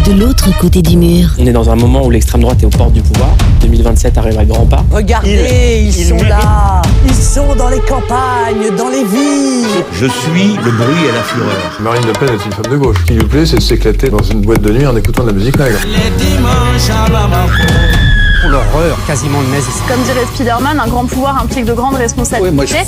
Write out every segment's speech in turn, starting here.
De l'autre côté du mur. On est dans un moment où l'extrême droite est aux portes du pouvoir. 2027 arrive à grands pas. Regardez, ils sont là. Ils sont dans les campagnes, dans les villes. Je suis le bruit et la fureur. Marine Le Pen est une femme de gauche. Ce qui lui plaît, c'est de s'éclater dans une boîte de nuit en écoutant de la musique nègre. L'horreur, quasiment le nazisme. Comme dirait Spider-Man, un grand pouvoir implique de grandes responsabilités.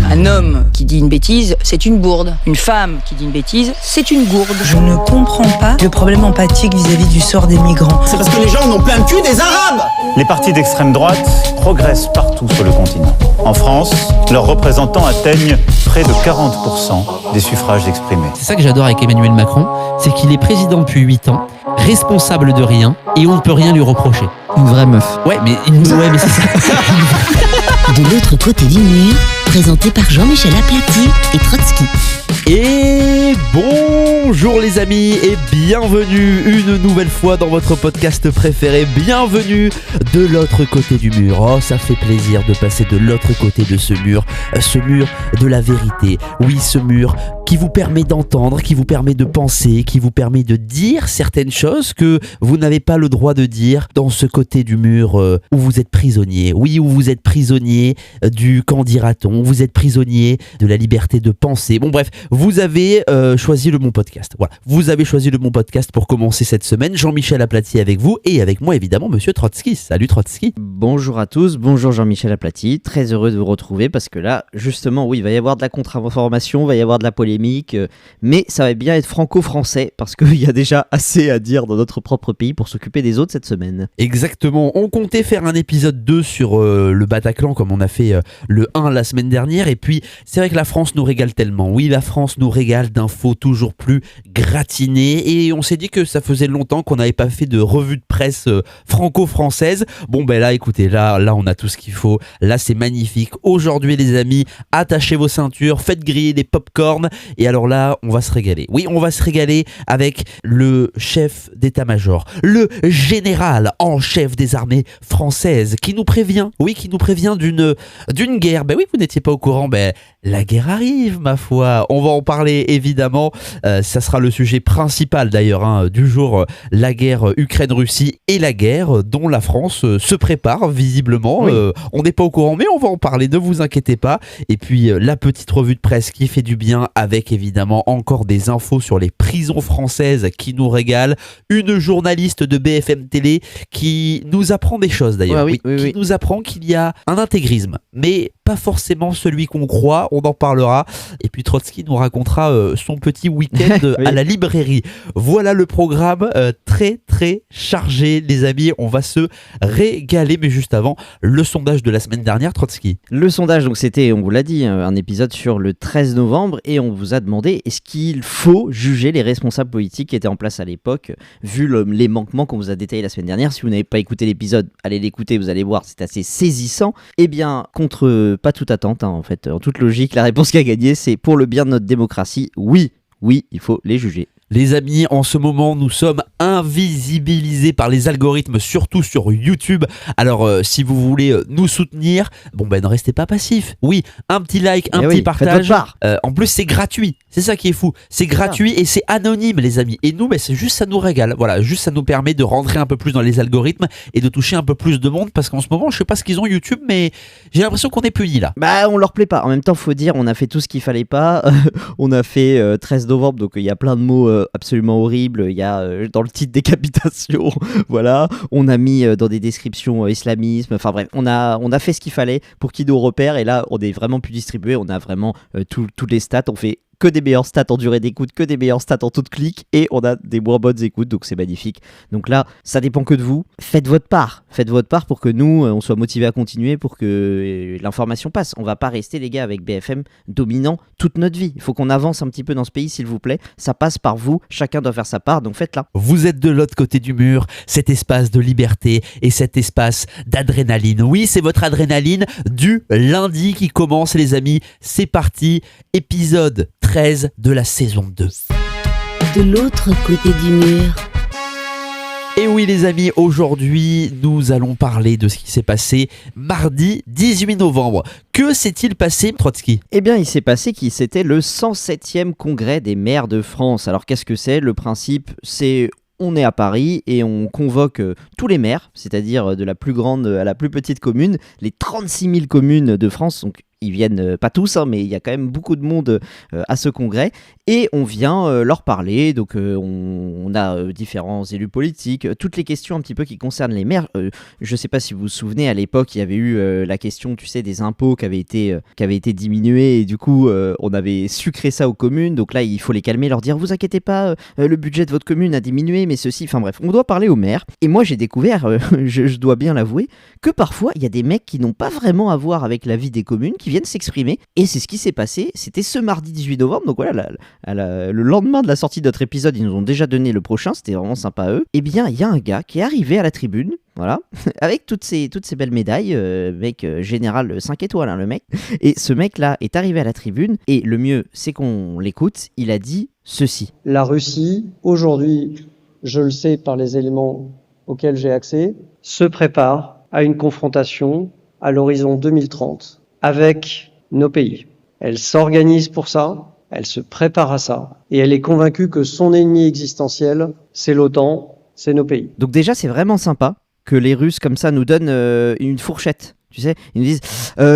Un homme qui dit une bêtise, c'est une bourde. Une femme qui dit une bêtise, c'est une gourde. Je ne comprends pas le problème empathique vis-à-vis du sort des migrants. C'est parce que les gens n'ont plein le cul des Arabes. Les partis d'extrême droite progressent partout sur le continent. En France, leurs représentants atteignent près de 40% des suffrages exprimés. C'est ça que j'adore avec Emmanuel Macron, c'est qu'il est président depuis 8 ans, responsable de rien, et on ne peut rien lui reprocher. Une vraie meuf. Ouais, mais c'est ça. De l'autre côté du mur, présenté par Jean-Michel Aplati et Trotsky. Et bonjour les amis et bienvenue une nouvelle fois dans votre podcast préféré. Bienvenue de l'autre côté du mur. Oh, ça fait plaisir de passer de l'autre côté de ce mur de la vérité. Oui, ce mur qui vous permet d'entendre, qui vous permet de penser, qui vous permet de dire certaines choses que vous n'avez pas le droit de dire dans ce côté du mur où vous êtes prisonnier. Oui, où vous êtes prisonnier du qu'en dira-t-on, vous êtes prisonnier de la liberté de penser. Bon bref, vous avez choisi le bon podcast. Voilà, vous avez choisi le bon podcast pour commencer cette semaine. Jean-Michel Aplati avec vous et avec moi évidemment Monsieur Trotsky. Salut Trotsky. Bonjour à tous, bonjour Jean-Michel Aplati. Très heureux de vous retrouver parce que là, justement, oui, il va y avoir de la contre-information, il va y avoir de la polémique, mais ça va bien être franco-français parce qu'il y a déjà assez à dire dans notre propre pays pour s'occuper des autres cette semaine. Exactement, on comptait faire un épisode 2 sur le Bataclan comme on a fait le 1 la semaine dernière et puis c'est vrai que la France nous régale tellement. Oui, la France nous régale d'infos toujours plus gratinées et on s'est dit que ça faisait longtemps qu'on n'avait pas fait de revue de presse franco-française. Bon ben là écoutez, là on a tout ce qu'il faut, là c'est magnifique. Aujourd'hui les amis, attachez vos ceintures, faites griller des pop-corn et alors là on va se régaler. Oui, on va se régaler avec le chef d'état-major, le général en chef des armées françaises qui nous prévient, oui qui nous prévient d'une guerre. Ben oui, vous n'étiez pas au courant, ben la guerre arrive ma foi. On va en parler évidemment, ça sera le sujet principal d'ailleurs du jour, la guerre Ukraine-Russie et la guerre dont la France se prépare visiblement. Oui. On n'est pas au courant mais on va en parler, ne vous inquiétez pas. Et puis la petite revue de presse qui fait du bien avec évidemment encore des infos sur les prisons françaises qui nous régalent. Une journaliste de BFM Télé qui nous apprend des choses d'ailleurs, oui. Qui nous apprend qu'il y a un intégrisme mais pas forcément celui qu'on croit, on en parlera. Et puis Trotsky nous racontera son petit week-end à la librairie. Voilà le programme très très chargé les amis, on va se régaler. Mais juste avant, le sondage de la semaine dernière, Trotsky. Le sondage, donc c'était, on vous l'a dit, un épisode sur le 13 novembre et on vous a demandé est-ce qu'il faut juger les responsables politiques qui étaient en place à l'époque, vu les manquements qu'on vous a détaillés la semaine dernière. Si vous n'avez pas écouté l'épisode, allez l'écouter, vous allez voir, c'est assez saisissant. Eh bien, contre pas toute attente, en fait, en toute logique, la réponse qui a gagné, c'est pour le bien de notre démocratie, oui, il faut les juger. Les amis, en ce moment, nous sommes invisibilisés par les algorithmes, surtout sur YouTube. Alors, si vous voulez nous soutenir, ne restez pas passifs. Oui, un petit like, un petit partage. En plus, c'est gratuit. C'est ça qui est fou. C'est gratuit et c'est anonyme, les amis. Et nous, c'est juste, ça nous régale. Voilà, juste, ça nous permet de rentrer un peu plus dans les algorithmes et de toucher un peu plus de monde. Parce qu'en ce moment, je sais pas ce qu'ils ont YouTube, mais j'ai l'impression qu'on est puni là. On leur plaît pas. En même temps, faut dire, on a fait tout ce qu'il fallait pas. On a fait 13 novembre, donc il y a plein de mots absolument horrible, il y a dans le titre décapitation, voilà, on a mis dans des descriptions islamisme, enfin bref, on a fait ce qu'il fallait pour qu'ils nous repèrent et là on est vraiment plus distribué, on a vraiment toutes les stats, on fait que des meilleures stats en durée d'écoute, que des meilleures stats en taux de clic et on a des moins bonnes écoutes, donc c'est magnifique. Donc là, ça dépend que de vous. Faites votre part pour que nous, on soit motivés à continuer, pour que l'information passe. On va pas rester, les gars, avec BFM dominant toute notre vie. Il faut qu'on avance un petit peu dans ce pays, s'il vous plaît. Ça passe par vous, chacun doit faire sa part, donc faites-la. Vous êtes de l'autre côté du mur, cet espace de liberté et cet espace d'adrénaline. Oui, c'est votre adrénaline du lundi qui commence, les amis. C'est parti, épisode 13 de la saison 2. De l'autre côté du mur. Et oui les amis, aujourd'hui nous allons parler de ce qui s'est passé mardi 18 novembre. Que s'est-il passé, Trotsky ? Eh bien, il s'est passé que c'était le 107e congrès des maires de France. Alors qu'est-ce que c'est ? Le principe, c'est... On est à Paris et on convoque tous les maires, c'est-à-dire de la plus grande à la plus petite commune, les 36 000 communes de France. Donc ils viennent pas tous, mais il y a quand même beaucoup de monde à ce congrès. Et on vient leur parler. Donc on a différents élus politiques, toutes les questions un petit peu qui concernent les maires. Je ne sais pas si vous vous souvenez, à l'époque, il y avait eu la question, tu sais, des impôts qui avaient été diminués. Et du coup, on avait sucré ça aux communes. Donc là, il faut les calmer, leur dire, vous inquiétez pas, le budget de votre commune a diminué, mais ceci... Enfin bref, on doit parler aux maires. Et moi, j'ai découvert, je dois bien l'avouer, que parfois, il y a des mecs qui n'ont pas vraiment à voir avec la vie des communes, qui viennent s'exprimer. Et c'est ce qui s'est passé. C'était ce mardi 18 novembre. Donc voilà, le lendemain de la sortie de notre épisode, ils nous ont déjà donné le prochain. C'était vraiment sympa à eux. Et bien, il y a un gars qui est arrivé à la tribune. Voilà, avec toutes ces belles médailles, mec général 5 étoiles, hein, le mec. Et ce mec-là est arrivé à la tribune. Et le mieux, c'est qu'on l'écoute. Il a dit ceci. La Russie, aujourd'hui, je le sais par les éléments auxquels j'ai accès, se prépare à une confrontation à l'horizon 2030 avec nos pays. Elle s'organise pour ça, elle se prépare à ça, et elle est convaincue que son ennemi existentiel, c'est l'OTAN, c'est nos pays. Donc déjà, c'est vraiment sympa que les Russes, comme ça, nous donnent une fourchette. Tu sais, ils nous disent,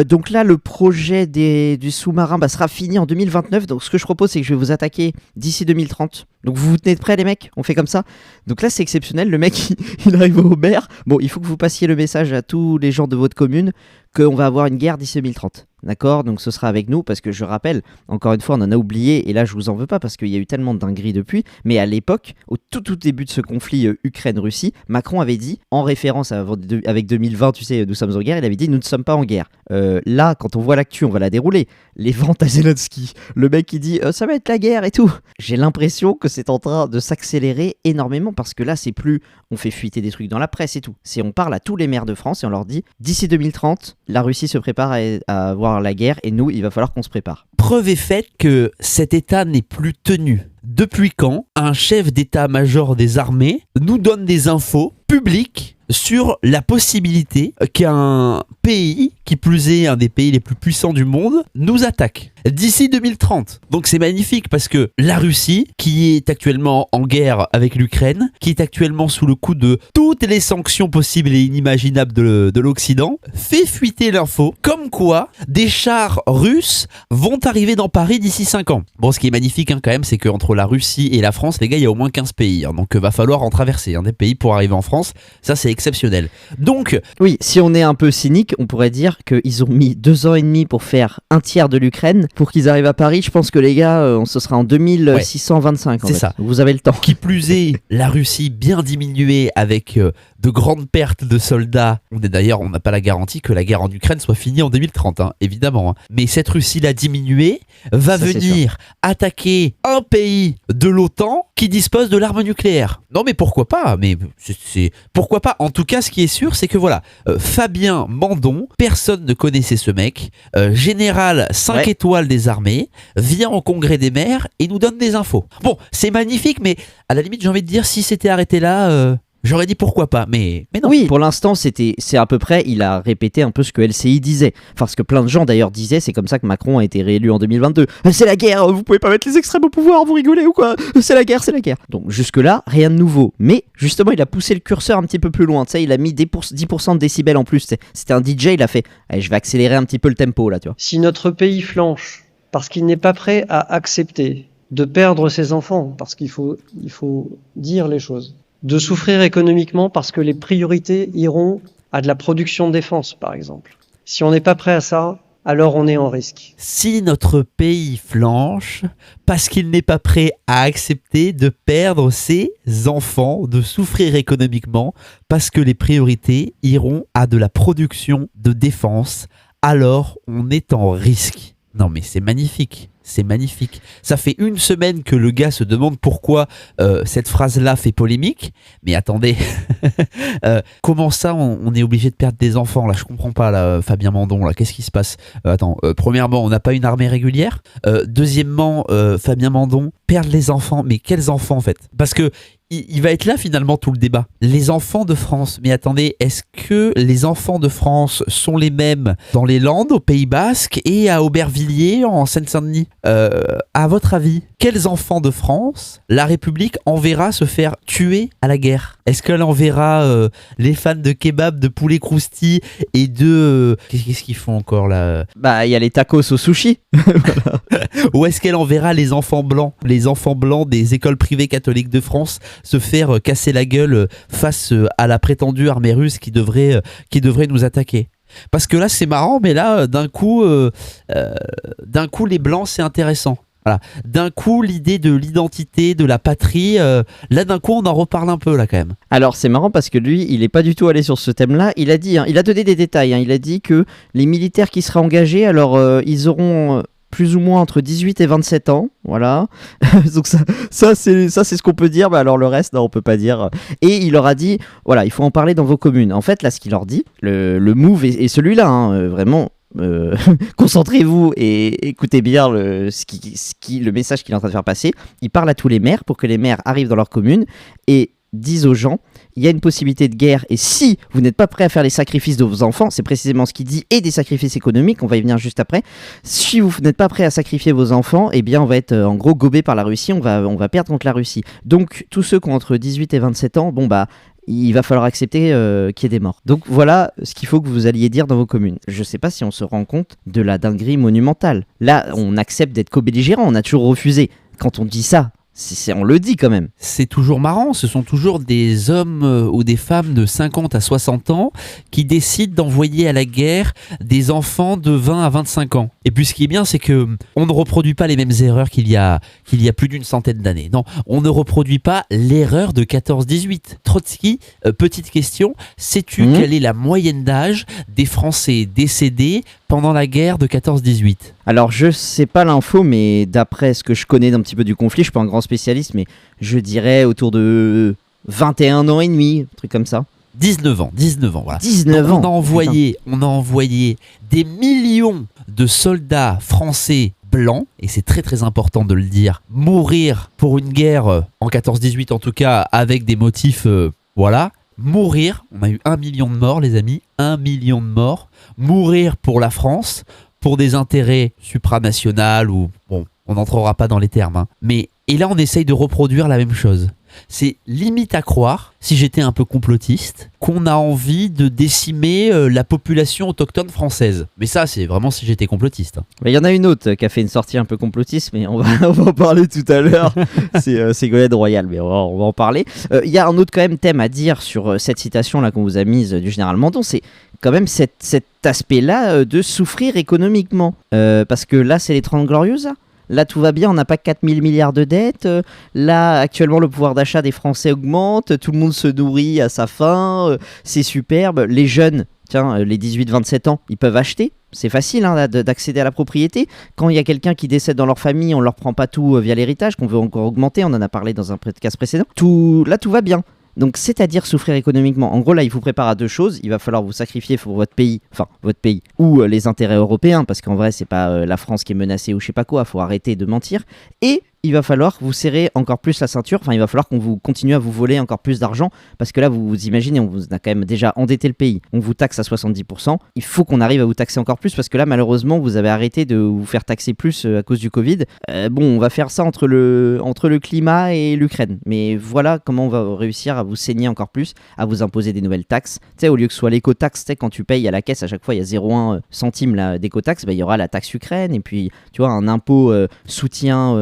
donc là, le projet du sous-marin sera fini en 2029. Donc ce que je propose, c'est que je vais vous attaquer d'ici 2030. Donc vous vous tenez prêts, les mecs ? On fait comme ça ? Donc là, c'est exceptionnel. Le mec, il arrive au maire. Bon, il faut que vous passiez le message à tous les gens de votre commune qu'on va avoir une guerre d'ici 2030. D'accord ? Donc ce sera avec nous, parce que je rappelle, encore une fois, on en a oublié, et là je vous en veux pas parce qu'il y a eu tellement de dingueries depuis, mais à l'époque, au tout début de ce conflit Ukraine-Russie, Macron avait dit, en référence avec 2020, tu sais, nous sommes en guerre, il avait dit, nous ne sommes pas en guerre. Là, quand on voit l'actu, on va la dérouler. Les ventes à Zelensky, le mec qui dit, ça va être la guerre et tout. J'ai l'impression que c'est en train de s'accélérer énormément, parce que là, c'est plus, on fait fuiter des trucs dans la presse et tout. C'est, on parle à tous les maires de France et on leur dit, d'ici 2030, la Russie se prépare à avoir la guerre et nous, il va falloir qu'on se prépare. Preuve est faite que cet état n'est plus tenu. Depuis quand un chef d'état-major des armées nous donne des infos publiques sur la possibilité qu'un pays, qui plus est un des pays les plus puissants du monde, nous attaque d'ici 2030. Donc c'est magnifique parce que la Russie, qui est actuellement en guerre avec l'Ukraine, qui est actuellement sous le coup de toutes les sanctions possibles et inimaginables de l'Occident, fait fuiter l'info comme quoi des chars russes vont arriver dans Paris d'ici 5 ans. Bon, ce qui est magnifique quand même, c'est qu'entre la Russie et la France, les gars, il y a au moins 15 pays. Donc va falloir en traverser des pays pour arriver en France. Ça, c'est exceptionnel. Donc, oui, si on est un peu cynique, on pourrait dire qu'ils ont mis 2 ans et demi pour faire un tiers de l'Ukraine pour qu'ils arrivent à Paris. Je pense que les gars, ce sera en 2625. C'est ça. Vous avez le temps. Qui plus est, la Russie bien diminuée avec de grandes pertes de soldats. On n'a pas la garantie que la guerre en Ukraine soit finie en 2030, évidemment. Mais cette Russie-là diminuée va venir attaquer un pays de l'OTAN qui dispose de l'arme nucléaire. Non mais pourquoi pas ? Mais pourquoi pas ? En tout cas, ce qui est sûr, c'est que voilà, Fabien Mandon, personne ne connaissait ce mec, général 5 étoiles des armées, vient au congrès des maires et nous donne des infos. Bon, c'est magnifique, mais à la limite, j'ai envie de dire, si c'était arrêté là... J'aurais dit pourquoi pas, mais non. Oui, pour l'instant, c'est à peu près, il a répété un peu ce que LCI disait. Enfin, ce que plein de gens d'ailleurs disaient, c'est comme ça que Macron a été réélu en 2022. C'est la guerre, vous pouvez pas mettre les extrêmes au pouvoir, vous rigolez ou quoi ? C'est la guerre, c'est la guerre. Donc jusque-là, rien de nouveau. Mais justement, il a poussé le curseur un petit peu plus loin, tu sais, il a mis 10% de décibels en plus. C'était un DJ, il a fait, allez, je vais accélérer un petit peu le tempo là, tu vois. Si notre pays flanche parce qu'il n'est pas prêt à accepter de perdre ses enfants, parce qu'il faut dire les choses, de souffrir économiquement parce que les priorités iront à de la production de défense, par exemple. Si on n'est pas prêt à ça, alors on est en risque. Si notre pays flanche parce qu'il n'est pas prêt à accepter de perdre ses enfants, de souffrir économiquement parce que les priorités iront à de la production de défense, alors on est en risque. Non mais c'est magnifique. C'est magnifique. Ça fait 1 semaine que le gars se demande pourquoi cette phrase-là fait polémique. Mais attendez, comment ça on est obligé de perdre des enfants là ? Je comprends pas là, Fabien Mandon là. Qu'est-ce qui se passe ? Premièrement, on n'a pas une armée régulière. Deuxièmement, Fabien Mandon perd les enfants. Mais quels enfants en fait ? Parce que il va être là finalement tout le débat. Les enfants de France. Mais attendez, est-ce que les enfants de France sont les mêmes dans les Landes, au Pays Basque et à Aubervilliers en Seine-Saint-Denis ? À votre avis, quels enfants de France la République enverra se faire tuer à la guerre ? Est-ce qu'elle enverra les fans de kebab, de poulet crousti et de... qu'est-ce qu'ils font encore là ? Bah, il y a les tacos au sushi. Ou est-ce qu'elle enverra les enfants blancs des écoles privées catholiques de France se faire casser la gueule face à la prétendue armée russe qui devrait nous attaquer ? Parce que là c'est marrant, mais là d'un coup les blancs c'est intéressant. Voilà. D'un coup l'idée de l'identité, de la patrie, là d'un coup on en reparle un peu là quand même. Alors c'est marrant parce que lui il est pas du tout allé sur ce thème-là. Il a dit, il a donné des détails. Il a dit que les militaires qui seraient engagés, alors ils auront plus ou moins entre 18 et 27 ans, voilà. Donc ça c'est ce qu'on peut dire, mais alors le reste, non, on peut pas dire. Et il leur a dit, voilà, il faut en parler dans vos communes. En fait, là, ce qu'il leur dit, le move est celui-là, vraiment. Concentrez-vous et écoutez bien le message qu'il est en train de faire passer. Il parle à tous les maires pour que les maires arrivent dans leur commune et disent aux gens, il y a une possibilité de guerre et si vous n'êtes pas prêts à faire les sacrifices de vos enfants, c'est précisément ce qu'il dit, et des sacrifices économiques, on va y venir juste après, si vous n'êtes pas prêts à sacrifier vos enfants, eh bien on va être en gros gobé par la Russie, on va perdre contre la Russie. Donc tous ceux qui ont entre 18 et 27 ans, bon bah il va falloir accepter qu'il y ait des morts. Donc voilà ce qu'il faut que vous alliez dire dans vos communes. Je sais pas si on se rend compte de la dinguerie monumentale. Là on accepte d'être co-belligérant, on a toujours refusé. Quand on dit ça, on le dit quand même. C'est toujours marrant, ce sont toujours des hommes ou des femmes de 50 à 60 ans qui décident d'envoyer à la guerre des enfants de 20 à 25 ans. Et puis ce qui est bien, c'est que on ne reproduit pas les mêmes erreurs qu'il y a plus d'une centaine d'années. Non, on ne reproduit pas l'erreur de 14-18. Trotsky, petite question, sais-tu quelle est la moyenne d'âge des Français décédés pendant la guerre de 14-18 ? Alors je sais pas l'info, mais d'après ce que je connais d'un petit peu du conflit, je suis pas un grand spécialiste, mais je dirais autour de 21 ans et demi, un truc comme ça. 19 ans, voilà. 19 ans. On a envoyé des millions de soldats français blancs, et c'est très très important de le dire, mourir pour une guerre, en 14-18 en tout cas, avec des motifs, mourir, on a eu 1 million de morts les amis, 1 million de morts, mourir pour la France, pour des intérêts supranationaux ou, bon, on n'entrera pas dans les termes, mais, et là on essaye de reproduire la même chose. C'est limite à croire, si j'étais un peu complotiste, qu'on a envie de décimer la population autochtone française. Mais ça, c'est vraiment si j'étais complotiste. Il y en a une autre qui a fait une sortie un peu complotiste, mais on va en parler tout à l'heure. C'est Ségolène Royal, mais on va en parler. Il y a un autre quand même thème à dire sur cette citation-là qu'on vous a mise du général Mandon, c'est quand même cet aspect-là de souffrir économiquement. Parce que là, c'est les 30 Glorieuses, là. Là, tout va bien, on n'a pas 4 000 milliards de dettes. Là, actuellement, le pouvoir d'achat des Français augmente. Tout le monde se nourrit à sa faim. C'est superbe. Les jeunes, les 18-27 ans, ils peuvent acheter. C'est facile d'accéder à la propriété. Quand il y a quelqu'un qui décède dans leur famille, on ne leur prend pas tout via l'héritage, qu'on veut encore augmenter. On en a parlé dans un podcast précédent. Là, tout va bien. Donc, c'est-à-dire souffrir économiquement. En gros, là, il vous prépare à deux choses. Il va falloir vous sacrifier pour votre pays, ou les intérêts européens, parce qu'en vrai, c'est pas la France qui est menacée ou je sais pas quoi. Il faut arrêter de mentir. Et il va falloir vous serrer encore plus la ceinture. Enfin, il va falloir qu'on vous continue à vous voler encore plus d'argent, parce que là, vous imaginez, on vous a quand même déjà endetté le pays. On vous taxe à 70%. Il faut qu'on arrive à vous taxer encore plus, parce que là, malheureusement, vous avez arrêté de vous faire taxer plus à cause du Covid. On va faire ça entre le climat et l'Ukraine. Mais voilà comment on va réussir à vous saigner encore plus, à vous imposer des nouvelles taxes. Tu sais, au lieu que ce soit l'éco-taxe, quand tu payes à la caisse, à chaque fois, il y a 0,1 centime d'éco-taxe, il y aura la taxe Ukraine, et puis, tu vois, un impôt soutien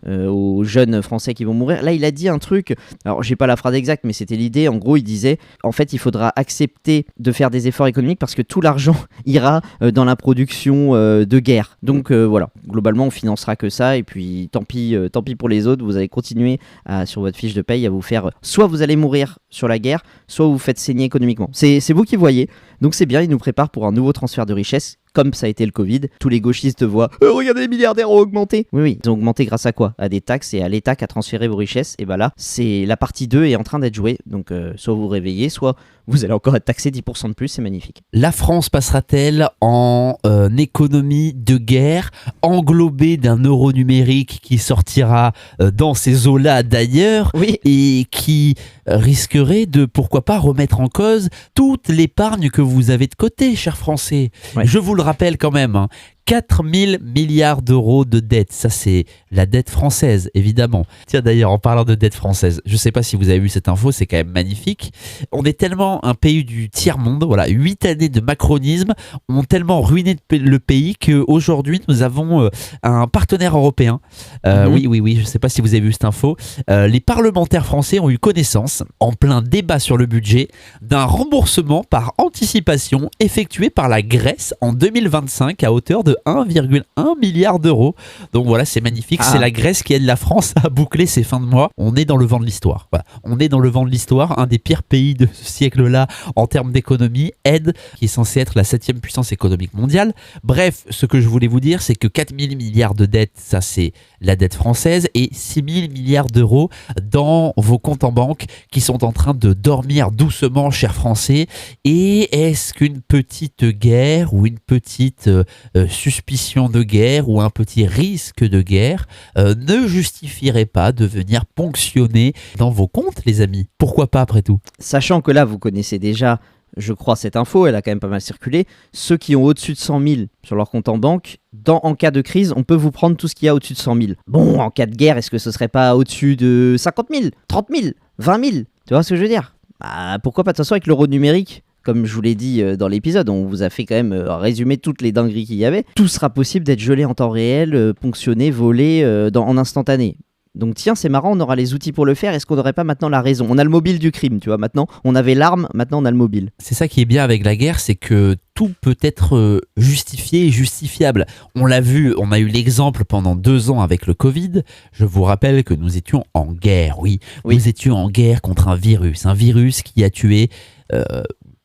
aux jeunes Français qui vont mourir. Là, il a dit un truc, alors j'ai pas la phrase exacte, mais c'était l'idée. En gros, il disait, en fait, il faudra accepter de faire des efforts économiques parce que tout l'argent ira dans la production de guerre. Donc voilà, globalement, on financera que ça, et puis tant pis pour les autres, vous allez continuer sur votre fiche de paye à vous faire, soit vous allez mourir sur la guerre, soit vous faites saigner économiquement. C'est vous qui voyez. Donc c'est bien, il nous prépare pour un nouveau transfert de richesse comme ça a été le Covid, tous les gauchistes voient « Regardez, les milliardaires ont augmenté !» Oui, ils ont augmenté grâce à quoi ? À des taxes et à l'État qui a transféré vos richesses. Et bah là, c'est la partie 2 est en train d'être jouée. Donc soit vous vous réveillez, soit vous allez encore être taxé 10% de plus, c'est magnifique. La France passera-t-elle en économie de guerre, englobée d'un euro numérique qui sortira dans ces eaux-là d'ailleurs, et qui risquerait de, pourquoi pas, remettre en cause toute l'épargne que vous avez de côté, chers Français. Je vous le rappelle quand même, 4 000 milliards d'euros de dette, ça c'est la dette française évidemment. Tiens d'ailleurs, en parlant de dette française, je sais pas si vous avez vu cette info, c'est quand même magnifique. On est tellement un pays du tiers-monde, voilà, 8 années de macronisme ont tellement ruiné le pays qu'aujourd'hui nous avons un partenaire européen. Oui, je sais pas si vous avez vu cette info. Les parlementaires français ont eu connaissance, en plein débat sur le budget, d'un remboursement par anticipation effectué par la Grèce en 2025 à hauteur de 1,1 milliard d'euros. Donc voilà, c'est magnifique. C'est la Grèce qui aide la France à boucler ses fins de mois. On est dans le vent de l'histoire. Voilà. On est dans le vent de l'histoire. Un des pires pays de ce siècle-là en termes d'économie. Aide, qui est censée être la 7e puissance économique mondiale. Bref, ce que je voulais vous dire, c'est que 4 000 milliards de dettes, ça c'est la dette française, et 6 000 milliards d'euros dans vos comptes en banque qui sont en train de dormir doucement, chers Français. Et est-ce qu'une petite guerre ou une petite suspicion de guerre ou un petit risque de guerre ne justifierait pas de venir ponctionner dans vos comptes, les amis? Pourquoi pas, après tout? Sachant que là, vous connaissez déjà, je crois, cette info, elle a quand même pas mal circulé. Ceux qui ont au-dessus de 100 000 sur leur compte en banque, en cas de crise, on peut vous prendre tout ce qu'il y a au-dessus de 100 000. Bon, en cas de guerre, est-ce que ce serait pas au-dessus de 50 000, 30 000, 20 000? Tu vois ce que je veux dire? Bah, pourquoi pas? De toute façon, avec l'euro numérique, comme je vous l'ai dit dans l'épisode, on vous a fait quand même résumer toutes les dingueries qu'il y avait. Tout sera possible d'être gelé en temps réel, ponctionné, volé en instantané. Donc tiens, c'est marrant, on aura les outils pour le faire. Est-ce qu'on n'aurait pas maintenant la raison? On a le mobile du crime, tu vois, maintenant. On avait l'arme, maintenant on a le mobile. C'est ça qui est bien avec la guerre, c'est que tout peut être justifié et justifiable. On l'a vu, on a eu l'exemple pendant 2 ans avec le Covid. Je vous rappelle que nous étions en guerre, oui. Nous étions en guerre contre un virus qui a tué...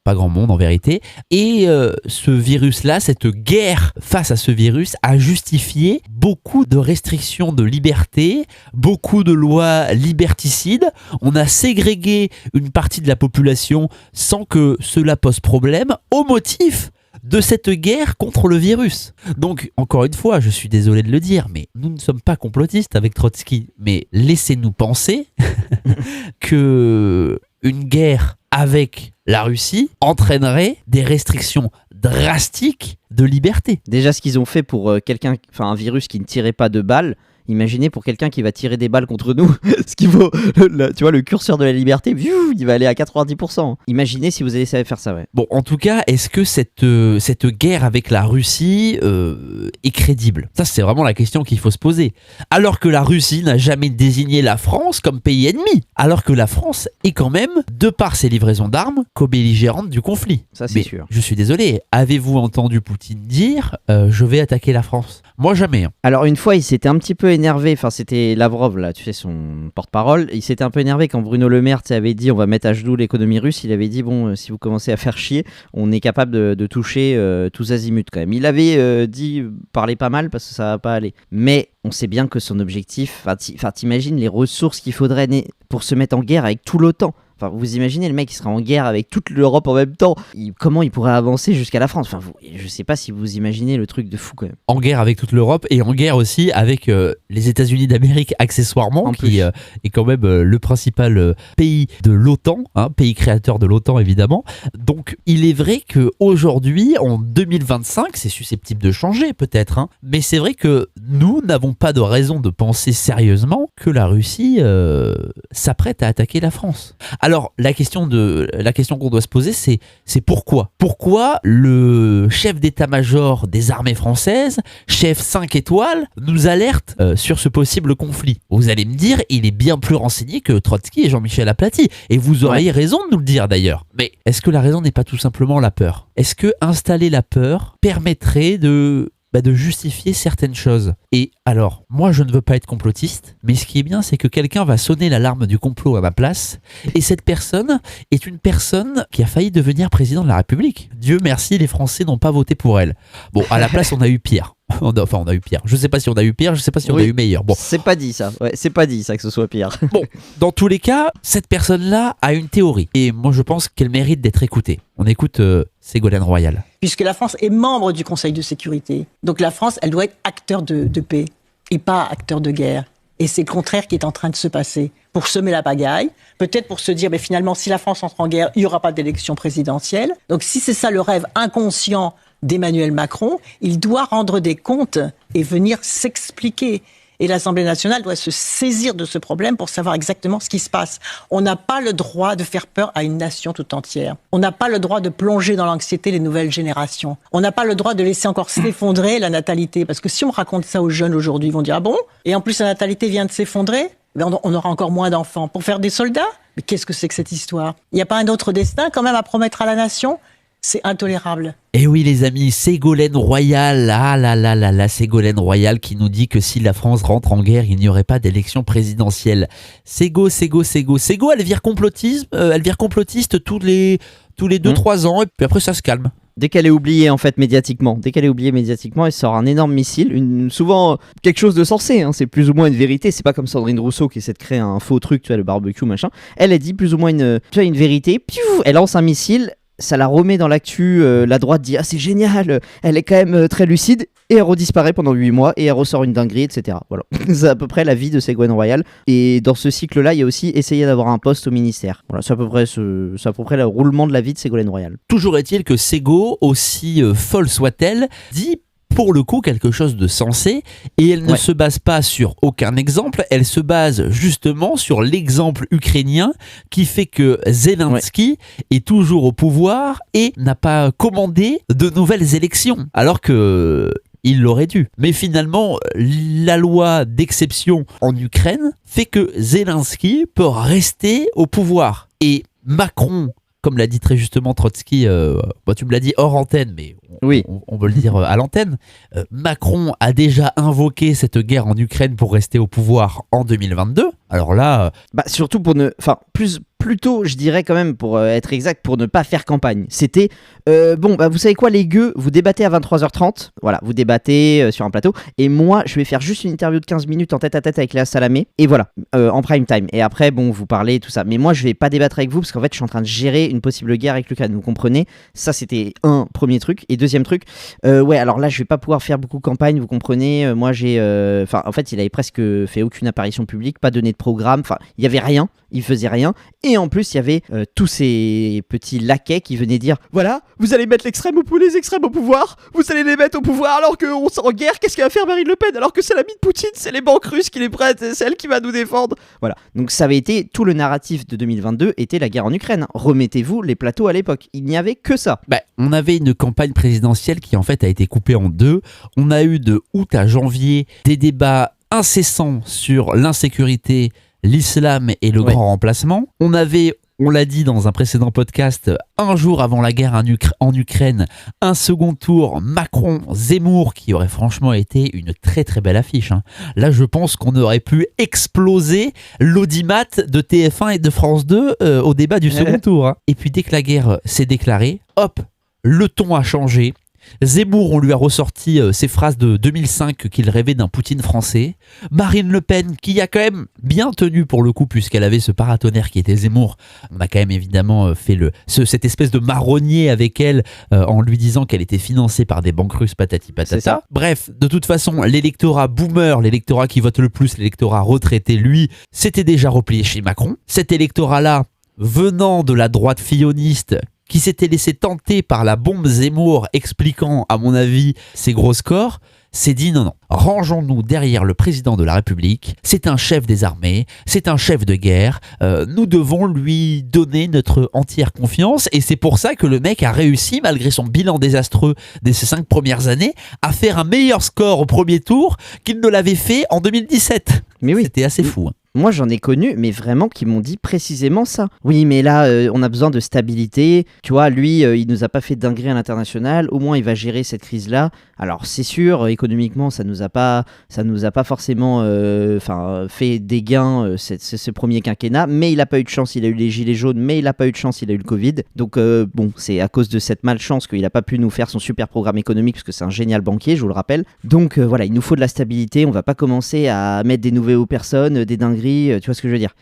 pas grand monde en vérité, et ce virus-là, cette guerre face à ce virus a justifié beaucoup de restrictions de liberté, beaucoup de lois liberticides. On a ségrégué une partie de la population sans que cela pose problème au motif de cette guerre contre le virus. Donc, encore une fois, je suis désolé de le dire, mais nous ne sommes pas complotistes avec Trotsky, mais laissez-nous penser que une guerre avec la Russie entraînerait des restrictions drastiques de liberté. Déjà, ce qu'ils ont fait pour un virus qui ne tirait pas de balles, imaginez pour quelqu'un qui va tirer des balles contre nous, ce qui vaut, tu vois, le curseur de la liberté, il va aller à 90%. Imaginez si vous allez faire ça, ouais. Bon, en tout cas, est-ce que cette guerre avec la Russie est crédible? Ça, c'est vraiment la question qu'il faut se poser. Alors que la Russie n'a jamais désigné la France comme pays ennemi. Alors que la France est quand même, de par ses livraisons d'armes, co-belligérante du conflit. Ça, c'est sûr. Je suis désolé, avez-vous entendu Poutine dire je vais attaquer la France? Moi, jamais. Alors, une fois, il s'était un petit peu énervé, enfin c'était Lavrov là, tu sais, son porte-parole, il s'était un peu énervé quand Bruno Le Maire avait dit on va mettre à genoux l'économie russe. Il avait dit bon, si vous commencez à faire chier, on est capable de toucher tous azimuts quand même. Il avait dit parler pas mal parce que ça va pas aller, mais on sait bien que son objectif, t'imagines les ressources qu'il faudrait pour se mettre en guerre avec tout l'OTAN. Enfin, vous imaginez le mec qui sera en guerre avec toute l'Europe en même temps. Comment il pourrait avancer jusqu'à la France? Enfin, je sais pas si vous imaginez le truc de fou quand même. En guerre avec toute l'Europe et en guerre aussi avec les États-Unis d'Amérique accessoirement, qui est quand même le principal pays de l'OTAN, pays créateur de l'OTAN évidemment. Donc il est vrai qu'aujourd'hui, en 2025, c'est susceptible de changer peut-être, mais c'est vrai que nous n'avons pas de raison de penser sérieusement que la Russie s'apprête à attaquer la France. Alors, la question qu'on doit se poser, c'est pourquoi? Pourquoi le chef d'état-major des armées françaises, chef 5 étoiles, nous alerte sur ce possible conflit? Vous allez me dire, il est bien plus renseigné que Trotsky et Jean-Michel Aplathy. Et vous auriez raison de nous le dire d'ailleurs. Mais est-ce que la raison n'est pas tout simplement la peur? Est-ce que installer la peur permettrait de de justifier certaines choses. Et alors, moi je ne veux pas être complotiste, mais ce qui est bien, c'est que quelqu'un va sonner l'alarme du complot à ma place, et cette personne est une personne qui a failli devenir président de la République. Dieu merci, les Français n'ont pas voté pour elle. Bon, à la place, on a eu pire. On a eu pire. Je sais pas si on a eu pire, je sais pas si on a eu meilleur. Bon. C'est pas dit ça. Ouais, c'est pas dit ça que ce soit pire. Bon, dans tous les cas, cette personne-là a une théorie. Et moi, je pense qu'elle mérite d'être écoutée. On écoute Ségolène Royal. Puisque la France est membre du Conseil de sécurité. Donc la France, elle doit être acteur de paix et pas acteur de guerre. Et c'est le contraire qui est en train de se passer. Pour semer la pagaille, peut-être pour se dire, mais finalement, si la France entre en guerre, il n'y aura pas d'élection présidentielle. Donc si c'est ça le rêve inconscient d'Emmanuel Macron, il doit rendre des comptes et venir s'expliquer. Et l'Assemblée nationale doit se saisir de ce problème pour savoir exactement ce qui se passe. On n'a pas le droit de faire peur à une nation tout entière. On n'a pas le droit de plonger dans l'anxiété les nouvelles générations. On n'a pas le droit de laisser encore s'effondrer la natalité. Parce que si on raconte ça aux jeunes aujourd'hui, ils vont dire « Ah bon ? Et en plus la natalité vient de s'effondrer ?» On aura encore moins d'enfants. Pour faire des soldats ? Mais qu'est-ce que c'est que cette histoire ? Il n'y a pas un autre destin quand même à promettre à la nation ? C'est intolérable. Et oui les amis, Ségolène Royal, Ségolène Royal qui nous dit que si la France rentre en guerre, il n'y aurait pas d'élection présidentielle. Ségo, elle vire complotiste tous les 2-3 ans et puis après ça se calme. Dès qu'elle est oubliée en fait médiatiquement, elle sort un énorme missile, souvent quelque chose de sensé, hein, c'est plus ou moins une vérité, c'est pas comme Sandrine Rousseau qui essaie de créer un faux truc, tu vois, le barbecue machin. Elle dit plus ou moins une vérité, elle lance un missile. Ça la remet dans l'actu, la droite dit « Ah c'est génial, elle est quand même très lucide » et elle redisparaît pendant 8 mois et elle ressort une dinguerie, etc. Voilà, c'est à peu près la vie de Ségolène Royal. Et dans ce cycle-là, il y a aussi essayer d'avoir un poste au ministère. Voilà, c'est à peu près le roulement de la vie de Ségolène Royal. Toujours est-il que Ségo, aussi folle soit-elle, dit pour le coup quelque chose de sensé et elle ne se base pas sur aucun exemple, elle se base justement sur l'exemple ukrainien qui fait que Zelensky est toujours au pouvoir et n'a pas commandé de nouvelles élections alors que il l'aurait dû. Mais finalement, la loi d'exception en Ukraine fait que Zelensky peut rester au pouvoir et Macron, comme l'a dit très justement Trotsky, tu me l'as dit hors antenne, mais on veut le dire à l'antenne, Macron a déjà invoqué cette guerre en Ukraine pour rester au pouvoir en 2022. Alors là... surtout pour ne... Enfin, plutôt, je dirais quand même, pour être exact, pour ne pas faire campagne. C'était, vous savez quoi les gueux, vous débattez à 23h30, voilà, vous débattez sur un plateau, et moi, je vais faire juste une interview de 15 minutes en tête-à-tête avec Léa Salamé, et voilà, en prime time. Et après, vous parlez, tout ça. Mais moi, je vais pas débattre avec vous, parce qu'en fait, je suis en train de gérer une possible guerre avec l'Ukraine, vous comprenez ? Ça, c'était un premier truc. Et deuxième truc, alors là, je vais pas pouvoir faire beaucoup de campagne, vous comprenez ? Moi, j'ai... en fait, il avait presque fait aucune apparition publique, pas donné de programme, il y avait rien, il faisait rien. Et en plus, il y avait tous ces petits laquais qui venaient dire « Voilà, vous allez mettre les extrêmes au pouvoir, vous allez les mettre au pouvoir alors qu'on est en guerre, qu'est-ce qu'elle va faire Marine Le Pen alors que c'est l'ami de Poutine, c'est les banques russes qui les prêtent, c'est elle qui va nous défendre. » Voilà, donc ça avait été, tout le narratif de 2022 était la guerre en Ukraine. Remettez-vous les plateaux à l'époque, il n'y avait que ça. On avait une campagne présidentielle qui en fait a été coupée en deux. On a eu de août à janvier des débats incessants sur l'insécurité, l'islam et le grand remplacement. On avait, on l'a dit dans un précédent podcast, un jour avant la guerre en Ukraine, un second tour Macron-Zemmour qui aurait franchement été une très très belle affiche. Là, je pense qu'on aurait pu exploser l'audimat de TF1 et de France 2 au débat du second tour. Et puis dès que la guerre s'est déclarée, hop, le ton a changé. Zemmour, on lui a ressorti ses phrases de 2005 qu'il rêvait d'un Poutine français. Marine Le Pen, qui a quand même bien tenu pour le coup, puisqu'elle avait ce paratonnerre qui était Zemmour. On a quand même évidemment fait cette espèce de marronnier avec elle en lui disant qu'elle était financée par des banques russes, patati patata. Bref, de toute façon, l'électorat boomer, l'électorat qui vote le plus, l'électorat retraité, lui, s'était déjà replié chez Macron. Cet électorat-là, venant de la droite filloniste, qui s'était laissé tenter par la bombe Zemmour expliquant, à mon avis, ses gros scores, s'est dit non, rangeons-nous derrière le président de la République, c'est un chef des armées, c'est un chef de guerre, nous devons lui donner notre entière confiance et c'est pour ça que le mec a réussi, malgré son bilan désastreux de ses 5 premières années, à faire un meilleur score au premier tour qu'il ne l'avait fait en 2017. Mais oui. C'était assez fou. Moi, j'en ai connu, mais vraiment qui m'ont dit précisément ça. Oui, mais là, on a besoin de stabilité. Tu vois, lui, il nous a pas fait dinguerie à l'international. Au moins, il va gérer cette crise-là. Alors, c'est sûr, économiquement, ça nous a pas forcément fait des gains ce premier quinquennat. Mais il a pas eu de chance. Il a eu les gilets jaunes, mais il a pas eu de chance. Il a eu le Covid. Donc, bon, c'est à cause de cette malchance qu'il a pas pu nous faire son super programme économique, parce que c'est un génial banquier, je vous le rappelle. Donc, voilà, il nous faut de la stabilité. On va pas commencer à mettre des nouvelles personnes, des dingueries. Tu vois ce que je veux dire ?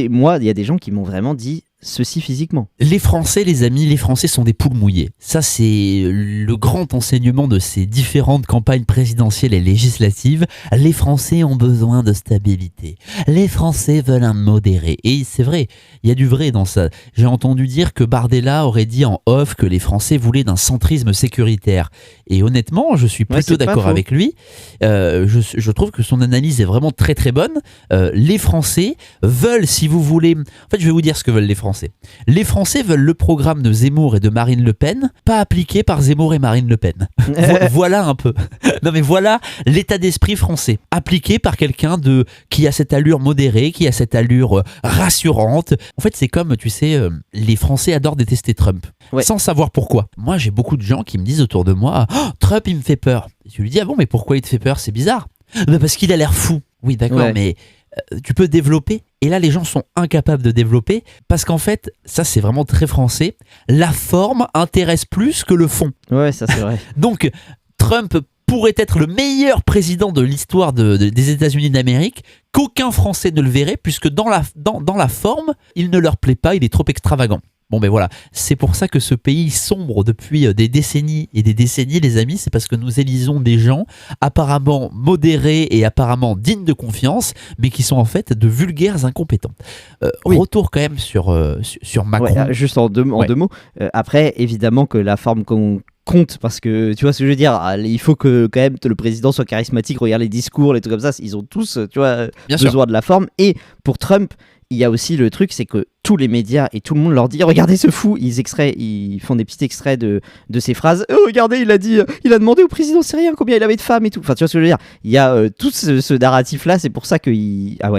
Moi, il y a des gens qui m'ont vraiment dit ceci physiquement. Les Français, les amis, les Français sont des poules mouillées. Ça, c'est le grand enseignement de ces différentes campagnes présidentielles et législatives. Les Français ont besoin de stabilité. Les Français veulent un modéré. Et c'est vrai, il y a du vrai dans ça. J'ai entendu dire que Bardella aurait dit en off que les Français voulaient d'un centrisme sécuritaire. Et honnêtement, je suis plutôt d'accord avec lui. Je trouve que son analyse est vraiment très très bonne. Les Français veulent, si vous voulez... En fait, je vais vous dire ce que veulent les Français. Les Français veulent le programme de Zemmour et de Marine Le Pen, pas appliqué par Zemmour et Marine Le Pen. Voilà un peu. Non mais voilà l'état d'esprit français, appliqué par quelqu'un qui a cette allure modérée, qui a cette allure rassurante. En fait, c'est comme, tu sais, les Français adorent détester Trump, sans savoir pourquoi. Moi, j'ai beaucoup de gens qui me disent autour de moi, oh, Trump, il me fait peur. Et tu lui dis, ah bon, mais pourquoi il te fait peur ? C'est bizarre. Parce qu'il a l'air fou. Oui, d'accord, mais tu peux développer. Et là, les gens sont incapables de développer parce qu'en fait, ça c'est vraiment très français, la forme intéresse plus que le fond. Ouais, ça c'est vrai. Donc, Trump pourrait être le meilleur président de l'histoire des États-Unis d'Amérique, qu'aucun Français ne le verrait, puisque dans la forme, il ne leur plaît pas, il est trop extravagant. Bon ben voilà, c'est pour ça que ce pays sombre depuis des décennies et des décennies, les amis, c'est parce que nous élisons des gens apparemment modérés et apparemment dignes de confiance, mais qui sont en fait de vulgaires incompétents. Retour quand même sur Macron. Ouais, juste en deux mots. Après, évidemment que la forme qu'on compte, parce que tu vois ce que je veux dire, il faut que quand même le président soit charismatique. Regarde les discours, les trucs comme ça, ils ont tous, tu vois, besoin de la forme. Et pour Trump, il y a aussi le truc, c'est que tous les médias et tout le monde leur dit regardez ce fou, ils font des petits extraits de ces phrases. Oh, regardez, il a demandé au président syrien combien il avait de femmes et tout. Enfin, tu vois ce que je veux dire, il y a tout ce narratif là, c'est pour ça que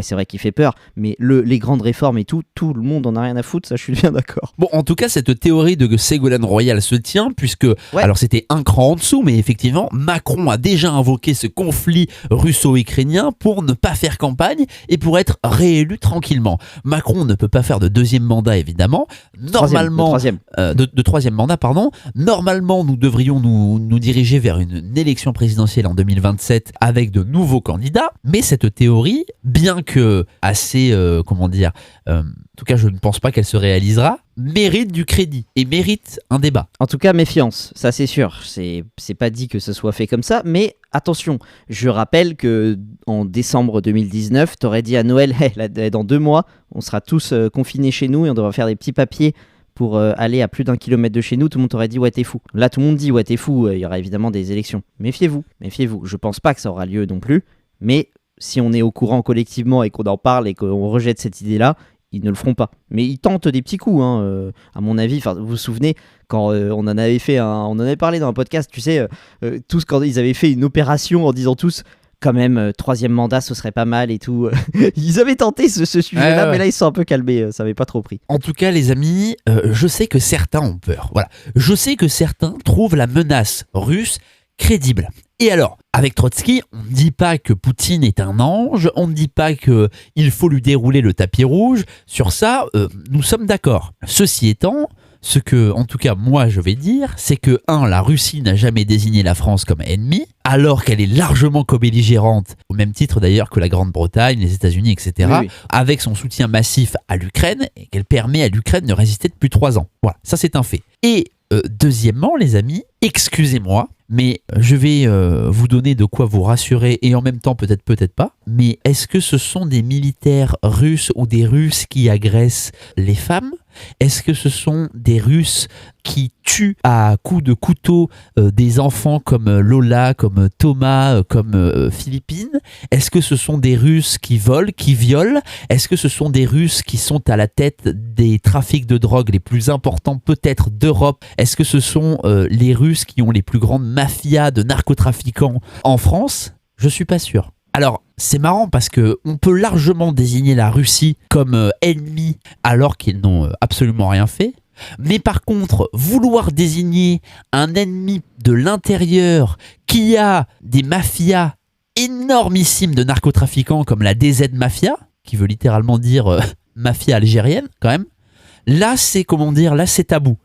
c'est vrai qu'il fait peur, mais les grandes réformes et tout le monde en a rien à foutre, ça je suis bien d'accord. Bon, en tout cas, cette théorie de Ségolène Royal se tient, puisque alors c'était un cran en dessous, mais effectivement Macron a déjà invoqué ce conflit russo-ukrainien pour ne pas faire campagne et pour être réélu tranquillement. Macron ne peut pas faire de deuxième mandat, évidemment. Normalement, de troisième mandat, pardon. Normalement, nous devrions nous diriger vers une élection présidentielle en 2027 avec de nouveaux candidats. Mais cette théorie, bien que assez, en tout cas, je ne pense pas qu'elle se réalisera, mérite du crédit et mérite un débat. En tout cas, méfiance, ça c'est sûr. C'est pas dit que ce soit fait comme ça, mais attention, je rappelle que en décembre 2019, t'aurais dit à Noël, dans 2 mois, on sera tous confinés chez nous et on devra faire des petits papiers pour aller à plus d'1 kilomètre de chez nous. Tout le monde t'aurait dit ouais t'es fou. Là tout le monde dit ouais t'es fou, il y aura évidemment des élections. Méfiez-vous. Je pense pas que ça aura lieu non plus, mais si on est au courant collectivement et qu'on en parle et qu'on rejette cette idée-là, ils ne le feront pas. Mais ils tentent des petits coups, à mon avis. Vous vous souvenez, quand on en avait parlé dans un podcast, tu sais, tous quand ils avaient fait une opération en disant tous, quand même, 3e mandat, ce serait pas mal et tout. Ils avaient tenté ce sujet-là, mais là, ils se sont un peu calmés, ça n'avait pas trop pris. En tout cas, les amis, je sais que certains ont peur. Voilà. Je sais que certains trouvent la menace russe crédible. Et alors, avec Trotsky, on ne dit pas que Poutine est un ange, on ne dit pas qu'il faut lui dérouler le tapis rouge. Sur ça, nous sommes d'accord. Ceci étant, ce que, en tout cas, moi, je vais dire, c'est que, la Russie n'a jamais désigné la France comme ennemi, alors qu'elle est largement co-belligérante, au même titre d'ailleurs que la Grande-Bretagne, les États-Unis, etc., oui. Avec son soutien massif à l'Ukraine, et qu'elle permet à l'Ukraine de résister depuis 3 ans. Voilà, ça c'est un fait. Et deuxièmement, les amis, excusez-moi, mais je vais vous donner de quoi vous rassurer et en même temps peut-être pas. Mais est-ce que ce sont des militaires russes ou des Russes qui agressent les femmes ? Est-ce que ce sont des Russes qui tuent à coups de couteau des enfants comme Lola, comme Thomas, comme Philippine ? Est-ce que ce sont des Russes qui volent, qui violent ? Est-ce que ce sont des Russes qui sont à la tête des trafics de drogue les plus importants peut-être d'Europe ? Est-ce que ce sont les Russes qui ont les plus grandes mafias de narcotrafiquants en France ? Je suis pas sûr. Alors, c'est marrant parce que on peut largement désigner la Russie comme ennemi alors qu'ils n'ont absolument rien fait. Mais par contre, vouloir désigner un ennemi de l'intérieur qui a des mafias énormissimes de narcotrafiquants comme la DZ Mafia, qui veut littéralement dire mafia algérienne quand même, là c'est là c'est tabou.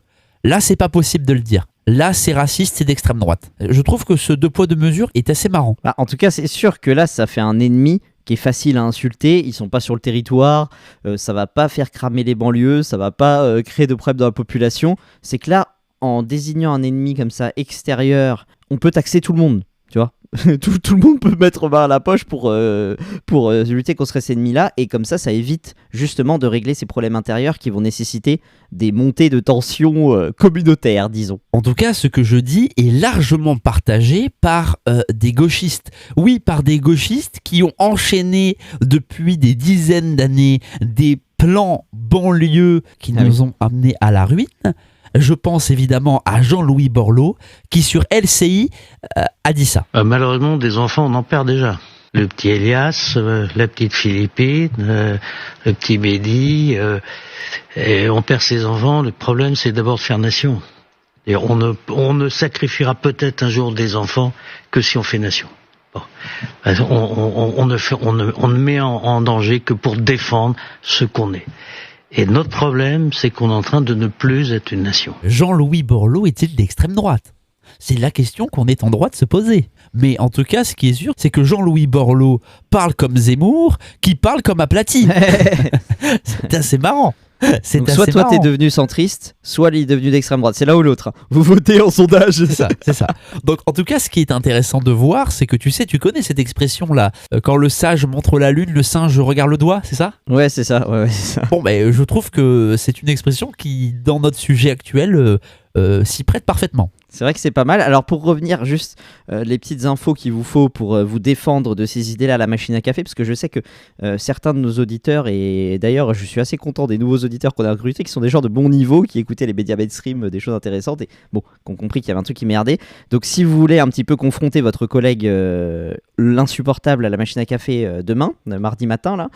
Là c'est pas possible de le dire. Là c'est raciste, c'est d'extrême droite. Je trouve que ce deux poids deux mesures est assez marrant. Bah, en tout cas c'est sûr que là ça fait un ennemi qui est facile à insulter, ils sont pas sur le territoire, ça va pas faire cramer les banlieues, ça va pas créer de problèmes dans la population. C'est que là, en désignant un ennemi comme ça extérieur, on peut taxer tout le monde, tu vois. tout le monde peut mettre main à la poche pour lutter contre cet ennemi-là, et comme ça évite justement de régler ces problèmes intérieurs qui vont nécessiter des montées de tensions communautaires, disons. En tout cas, ce que je dis est largement partagé par des gauchistes. Oui, par des gauchistes qui ont enchaîné depuis des dizaines d'années des plans banlieues qui nous ont amenés à la ruine. Je pense évidemment à Jean-Louis Borloo qui sur LCI a dit ça. Malheureusement, des enfants, on en perd déjà. Le petit Elias, la petite Philippine, le petit Mehdi, et on perd ses enfants. Le problème, c'est d'abord de faire nation. Et on ne sacrifiera peut-être un jour des enfants que si on fait nation. Bon. On ne met en danger que pour défendre ce qu'on est. Et notre problème, c'est qu'on est en train de ne plus être une nation. Jean-Louis Borloo est-il d'extrême droite ? C'est la question qu'on est en droit de se poser. Mais en tout cas, ce qui est sûr, c'est que Jean-Louis Borloo parle comme Zemmour, qui parle comme Aplati. C'est assez marrant. Donc soit toi t'es devenu centriste, soit il est devenu d'extrême droite. C'est l'un ou l'autre. Vous votez en sondage. C'est ça. Donc en tout cas, ce qui est intéressant de voir, c'est que tu connais cette expression-là. Quand le sage montre la lune, le singe regarde le doigt, c'est ça ? Ouais, c'est ça. Ouais, c'est ça. Bon, je trouve que c'est une expression qui, dans notre sujet actuel, s'y prête parfaitement. C'est vrai que c'est pas mal. Alors pour revenir juste les petites infos qu'il vous faut pour vous défendre de ces idées-là à la machine à café, parce que je sais que certains de nos auditeurs, et d'ailleurs je suis assez content des nouveaux auditeurs qu'on a recrutés, qui sont des gens de bon niveau, qui écoutaient les médias mainstream, des choses intéressantes, et bon, qui ont compris qu'il y avait un truc qui merdait. Donc si vous voulez un petit peu confronter votre collègue l'insupportable à la machine à café demain, mardi matin là,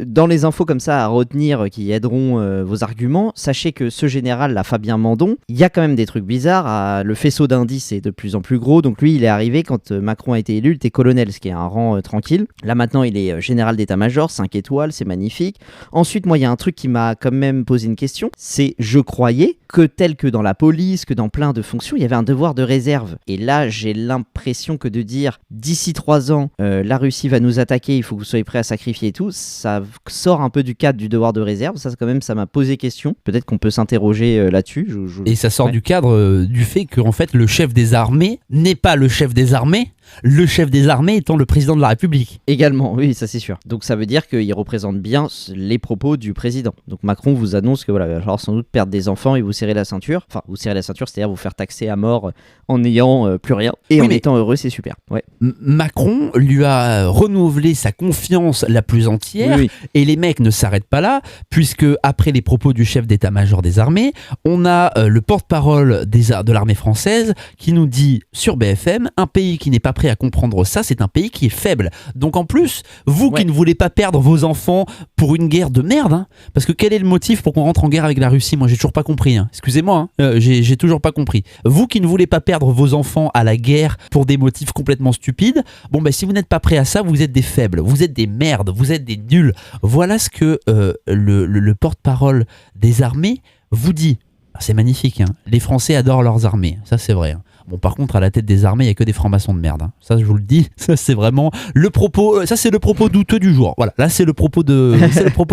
dans les infos comme ça à retenir qui aideront vos arguments, sachez que ce général là, Fabien Mandon, il y a quand même des trucs bizarres. Le faisceau d'indices est de plus en plus gros, donc lui il est arrivé quand Macron a été élu, il était colonel, ce qui est un rang tranquille. Là maintenant il est général d'état-major, 5 étoiles, c'est magnifique. Ensuite moi il y a un truc qui m'a quand même posé une question, c'est je croyais que tel que dans la police, que dans plein de fonctions, il y avait un devoir de réserve. Et là j'ai l'impression que de dire d'ici 3 ans la Russie va nous attaquer, il faut que vous soyez prêts à sacrifier et tout, ça sort un peu du cadre du devoir de réserve. Ça quand même ça m'a posé question, peut-être qu'on peut s'interroger là-dessus. Et ça sort du cadre du fait que en fait le chef des armées n'est pas le chef des armées, le chef des armées étant le président de la République. Également, oui, ça c'est sûr. Donc ça veut dire qu'il représente bien les propos du président. Donc Macron vous annonce que voilà, il va falloir sans doute perdre des enfants et vous serrer la ceinture. Enfin, vous serrer la ceinture, c'est-à-dire vous faire taxer à mort en n'ayant plus rien. Et en étant heureux, c'est super. Ouais. Macron lui a renouvelé sa confiance la plus entière, et les mecs ne s'arrêtent pas là, puisque après les propos du chef d'état-major des armées, on a le porte-parole de l'armée française qui nous dit sur BFM, un pays qui n'est pas prêt à comprendre ça, c'est un pays qui est faible. Donc en plus, vous qui ne voulez pas perdre vos enfants pour une guerre de merde, parce que quel est le motif pour qu'on rentre en guerre avec la Russie ? Moi j'ai toujours pas compris, excusez-moi, j'ai toujours pas compris. Vous qui ne voulez pas perdre vos enfants à la guerre pour des motifs complètement stupides, si vous n'êtes pas prêt à ça, vous êtes des faibles, vous êtes des merdes, vous êtes des nuls. Voilà ce que le porte-parole des armées vous dit. C'est magnifique, les Français adorent leurs armées, ça c'est vrai. Bon, par contre, à la tête des armées, il n'y a que des francs-maçons de merde. Ça, je vous le dis, ça c'est vraiment le propos. Ça, c'est le propos douteux du jour. Voilà, là, c'est le propos de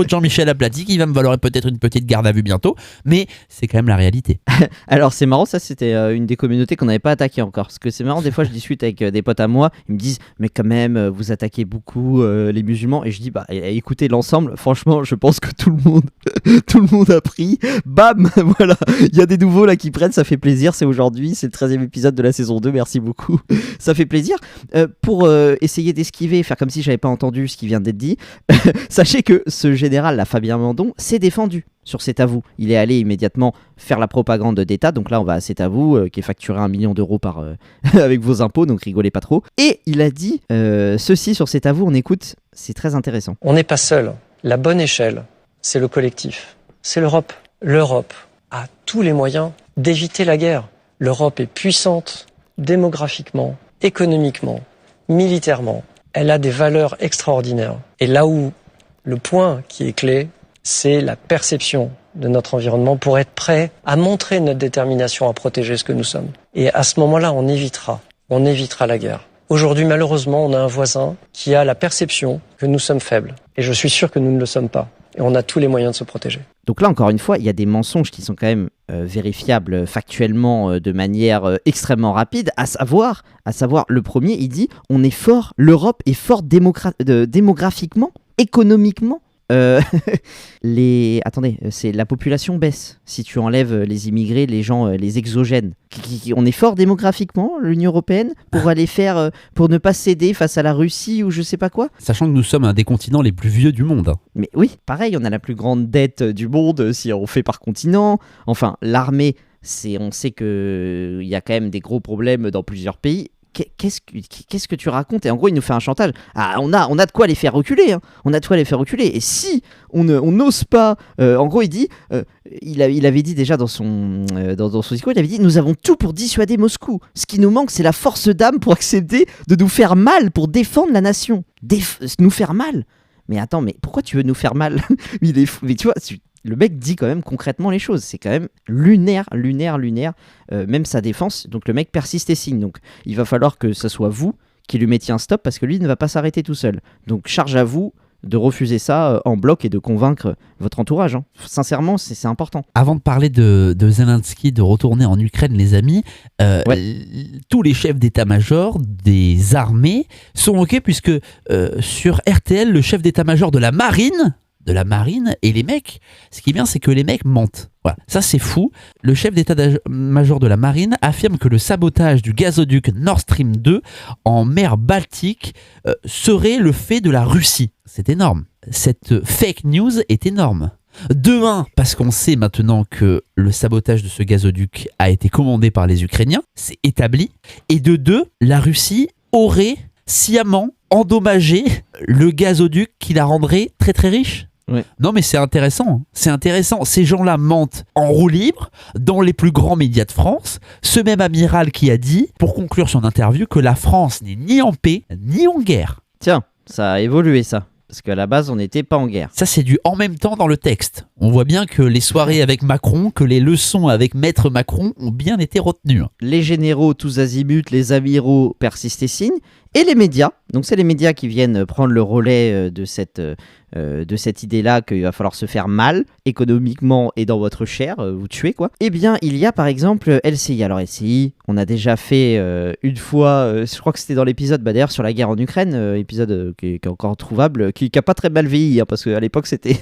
Jean-Michel Aplati qui va me valoir peut-être une petite garde à vue bientôt, mais c'est quand même la réalité. Alors, c'est marrant, ça, c'était une des communautés qu'on n'avait pas attaquées encore. Parce que c'est marrant, des fois, je discute avec des potes à moi, ils me disent, mais quand même, vous attaquez beaucoup les musulmans. Et je dis, écoutez l'ensemble, franchement, je pense que tout le monde a pris. Bam, voilà, il y a des nouveaux là qui prennent, ça fait plaisir. C'est aujourd'hui, c'est le 13e épisode de la saison 2, merci beaucoup, ça fait plaisir. Pour essayer d'esquiver, faire comme si j'avais pas entendu ce qui vient d'être dit, sachez que ce général là, Fabien Mandon, s'est défendu sur C'est à vous. Il est allé immédiatement faire la propagande d'État. Donc là, on va à C'est à vous, qui est facturé 1 million d'euros avec vos impôts, donc rigolez pas trop. Et il a dit ceci sur C'est à vous, on écoute, c'est très intéressant. On n'est pas seul. La bonne échelle, c'est le collectif. C'est l'Europe. L'Europe a tous les moyens d'éviter la guerre. L'Europe est puissante démographiquement, économiquement, militairement. Elle a des valeurs extraordinaires. Et là où le point qui est clé, c'est la perception de notre environnement pour être prêt à montrer notre détermination à protéger ce que nous sommes. Et à ce moment-là, on évitera la guerre. Aujourd'hui, malheureusement, on a un voisin qui a la perception que nous sommes faibles. Et je suis sûr que nous ne le sommes pas. Et on a tous les moyens de se protéger. Donc là, encore une fois, il y a des mensonges qui sont quand même vérifiables factuellement de manière extrêmement rapide. À savoir, le premier, il dit « On est fort, l'Europe est forte démographiquement, économiquement. » c'est la population baisse si tu enlèves les immigrés, les gens, les exogènes. On est fort démographiquement, l'Union européenne, pour aller faire, pour ne pas céder face à la Russie ou je sais pas quoi. Sachant que nous sommes un des continents les plus vieux du monde. Mais oui, pareil, on a la plus grande dette du monde si on fait par continent. Enfin, l'armée, on sait qu'il y a quand même des gros problèmes dans plusieurs pays. Qu'est-ce que tu racontes? Et en gros, il nous fait un chantage. Ah, on a de quoi les faire reculer. Hein. On a de quoi les faire reculer. Et si on n'ose pas... en gros, il dit... il avait dit déjà dans son discours, il avait dit « Nous avons tout pour dissuader Moscou. Ce qui nous manque, c'est la force d'âme pour accepter de nous faire mal, pour défendre la nation. Nous faire mal. Mais attends, mais pourquoi tu veux nous faire mal ?» Il est fou. Mais tu vois... Le mec dit quand même concrètement les choses. C'est quand même lunaire. Même sa défense. Donc le mec persiste et signe. Donc il va falloir que ce soit vous qui lui mettiez un stop parce que lui ne va pas s'arrêter tout seul. Donc charge à vous de refuser ça en bloc et de convaincre votre entourage. Hein. Sincèrement, c'est important. Avant de parler de Zelensky, de retourner en Ukraine, les amis, tous les chefs d'état-major des armées sont OK puisque sur RTL, le chef d'état-major de la marine et les mecs, ce qui est bien, c'est que les mecs mentent. Voilà, ça c'est fou. Le chef d'état-major de la marine affirme que le sabotage du gazoduc Nord Stream 2 en mer Baltique serait le fait de la Russie. C'est énorme. Cette fake news est énorme. De un, parce qu'on sait maintenant que le sabotage de ce gazoduc a été commandé par les Ukrainiens, c'est établi. Et de deux, la Russie aurait sciemment endommagé le gazoduc qui la rendrait très très riche. Ouais. Non mais c'est intéressant. Ces gens-là mentent en roue libre dans les plus grands médias de France. Ce même amiral qui a dit, pour conclure son interview, que la France n'est ni en paix ni en guerre. Tiens, ça a évolué ça. Parce qu'à la base, on n'était pas en guerre. Ça, c'est du en même temps dans le texte. On voit bien que les soirées avec Macron, que les leçons avec Maître Macron ont bien été retenues. Les généraux tous azimuts, les amiraux persistent et signent. Et les médias, donc c'est les médias qui viennent prendre le relais de cette idée-là qu'il va falloir se faire mal, économiquement et dans votre chair, vous tuer quoi. Eh bien, il y a par exemple LCI. Alors LCI, on a déjà fait une fois, je crois que c'était dans l'épisode d'ailleurs sur la guerre en Ukraine, épisode qui est encore trouvable, qui a pas très mal vieilli, hein, parce qu'à l'époque c'était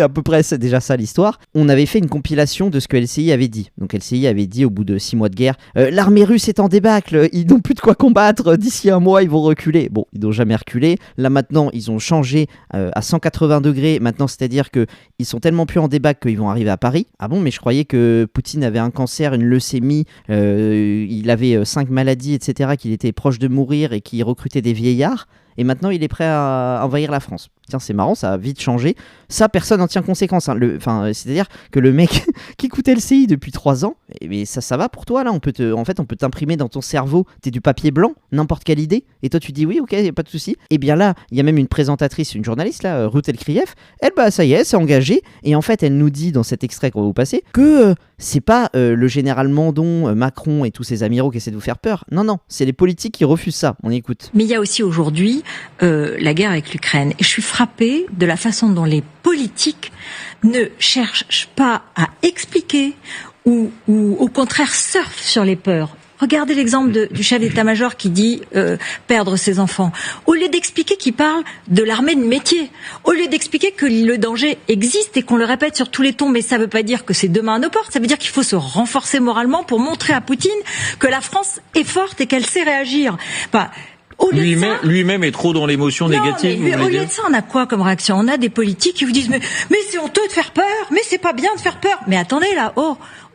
à peu près déjà ça l'histoire. On avait fait une compilation de ce que LCI avait dit. Donc LCI avait dit au bout de 6 mois de guerre, l'armée russe est en débâcle, ils n'ont plus de quoi combattre, d'ici un mois ils vont reculer. Bon, ils n'ont jamais reculé. Là maintenant, ils ont changé à 180 degrés. Maintenant, c'est-à-dire qu'ils sont tellement plus en débâcle qu'ils vont arriver à Paris. Ah bon, mais je croyais que Poutine avait un cancer, une leucémie, il avait 5 maladies, etc., qu'il était proche de mourir et qu'il recrutait des vieillards. Et maintenant, il est prêt à envahir la France. Tiens, c'est marrant, ça a vite changé. Ça, personne n'en tient conséquence. Hein. C'est-à-dire que le mec qui écoute LCI depuis 3 ans, mais ça va pour toi, là. On peut t'imprimer dans ton cerveau, t'es du papier blanc, n'importe quelle idée. Et toi, tu dis oui, ok, y a pas de souci. Et bien là, il y a même une présentatrice, une journaliste, là, Ruth Elkrieff. Elle, ça y est, s'est engagée. Et en fait, elle nous dit dans cet extrait qu'on va vous passer que c'est pas le général Mandon, Macron et tous ses amiraux qui essaient de vous faire peur. Non, c'est les politiques qui refusent ça. On écoute. Mais il y a aussi aujourd'hui la guerre avec l'Ukraine. Et je suis frappée de la façon dont les politiques ne cherchent pas à expliquer ou au contraire surfent sur les peurs. Regardez l'exemple du chef d'état-major qui dit perdre ses enfants. Au lieu d'expliquer qu'il parle de l'armée de métier, au lieu d'expliquer que le danger existe et qu'on le répète sur tous les tons, mais ça ne veut pas dire que c'est demain à nos portes, ça veut dire qu'il faut se renforcer moralement pour montrer à Poutine que la France est forte et qu'elle sait réagir. Lui-même est trop dans l'émotion négative. Au lieu de ça, on a quoi comme réaction? On a des politiques qui vous disent mais c'est honteux de faire peur, mais c'est pas bien de faire peur. Mais attendez là,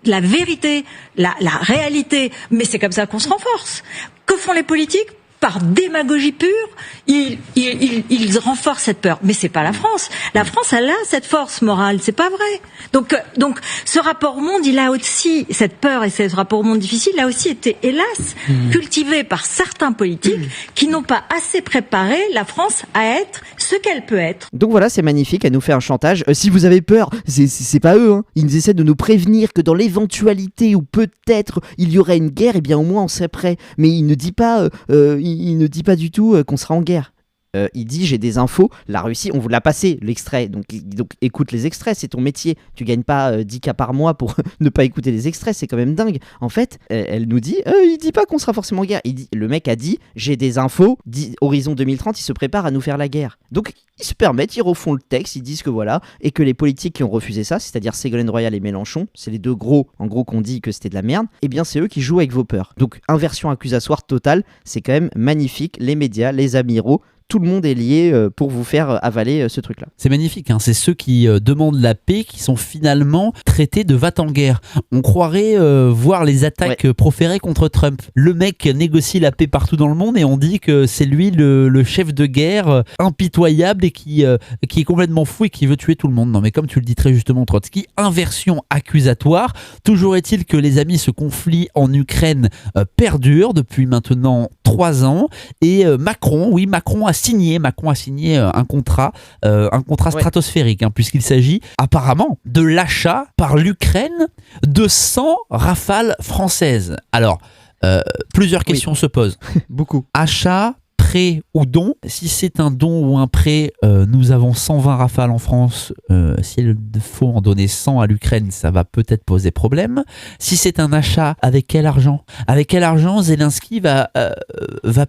la vérité, la réalité, mais c'est comme ça qu'on se renforce. Que font les politiques? Par démagogie pure, ils renforcent cette peur. Mais c'est pas la France. La France, elle a cette force morale. C'est pas vrai. Donc, ce rapport au monde, il a aussi, cette peur et ce rapport au monde difficile, a aussi été, hélas, cultivé par certains politiques qui n'ont pas assez préparé la France à être ce qu'elle peut être. Donc voilà, c'est magnifique, elle nous fait un chantage. Si vous avez peur, c'est pas eux, hein. Ils essaient de nous prévenir que dans l'éventualité où peut-être il y aurait une guerre, eh bien au moins on serait prêt. Mais il ne dit pas, il ne dit pas du tout qu'on sera en guerre. Il dit j'ai des infos, la Russie, on vous l'a passé l'extrait, donc écoute les extraits, c'est ton métier, tu gagnes pas 10K par mois pour ne pas écouter les extraits, c'est quand même dingue. En fait, elle nous dit, il dit pas qu'on sera forcément en guerre, le mec a dit j'ai des infos, horizon 2030, il se prépare à nous faire la guerre. Donc ils se permettent, ils refont le texte, ils disent que voilà, et que les politiques qui ont refusé ça, c'est-à-dire Ségolène Royal et Mélenchon, c'est les deux gros, en gros, qu'on dit que c'était de la merde, et bien c'est eux qui jouent avec vos peurs. Donc inversion accusatoire totale, c'est quand même magnifique, les médias, les amiraux, tout le monde est lié pour vous faire avaler ce truc-là. C'est magnifique, hein. C'est ceux qui demandent la paix qui sont finalement traités de va-t-en-guerre. On croirait voir les attaques proférées contre Trump. Le mec négocie la paix partout dans le monde et on dit que c'est lui le chef de guerre impitoyable et qui est complètement fou et qui veut tuer tout le monde. Non mais comme tu le dis très justement Trotsky, inversion accusatoire. Toujours est-il que les amis, ce conflit en Ukraine perdure depuis maintenant 3 ans et Macron a signé un contrat stratosphérique, hein, puisqu'il s'agit apparemment de l'achat par l'Ukraine de 100 Rafales françaises. Alors, plusieurs questions se posent. Beaucoup. Achat, prêt ou don. Si c'est un don ou un prêt, nous avons 120 Rafales en France. S'il faut en donner 100 à l'Ukraine, ça va peut-être poser problème. Si c'est un achat, avec quel argent? Avec quel argent Zelensky va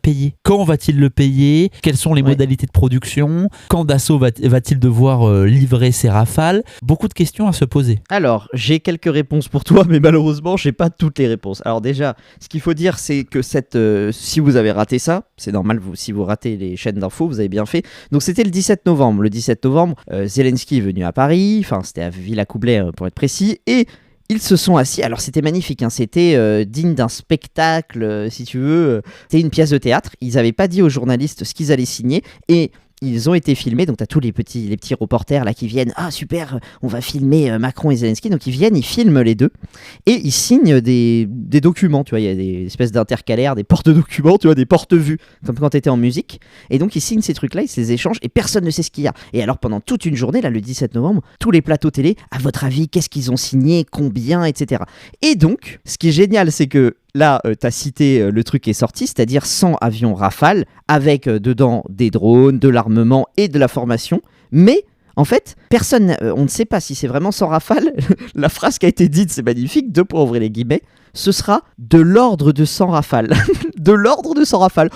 payer? Quand va-t-il le payer? Quelles sont les modalités de production? Quand Dassault va-t-il devoir livrer ses Rafales? Beaucoup de questions à se poser. Alors, j'ai quelques réponses pour toi, mais malheureusement, j'ai pas toutes les réponses. Alors déjà, ce qu'il faut dire, c'est que si vous avez raté ça, c'est normal, si vous ratez les chaînes d'infos, vous avez bien fait. Donc c'était le 17 novembre. Le 17 novembre, Zelensky est venu à Paris, enfin c'était à Villacoublay pour être précis, et ils se sont assis. Alors c'était magnifique, hein, c'était digne d'un spectacle, si tu veux. C'était une pièce de théâtre. Ils n'avaient pas dit aux journalistes ce qu'ils allaient signer, et ils ont été filmés, donc t'as tous les petits reporters là qui viennent, ah super, on va filmer Macron et Zelensky, donc ils viennent, ils filment les deux, et ils signent des documents, tu vois, il y a des espèces d'intercalaires, des porte-documents, tu vois, des porte-vues, comme quand t'étais en musique, et donc ils signent ces trucs-là, ils se les échangent, et personne ne sait ce qu'il y a. Et alors pendant toute une journée, là le 17 novembre, tous les plateaux télé, à votre avis, qu'est-ce qu'ils ont signé, combien, etc. Et donc, ce qui est génial, c'est que là, t'as cité le truc qui est sorti, c'est-à-dire 100 avions Rafale, avec dedans des drones, de l'armement et de la formation. Mais, en fait, on ne sait pas si c'est vraiment 100 Rafale. La phrase qui a été dite, c'est magnifique, 2 points, ouvrez les guillemets. Ce sera de l'ordre de 100 Rafale. De l'ordre de 100 Rafale.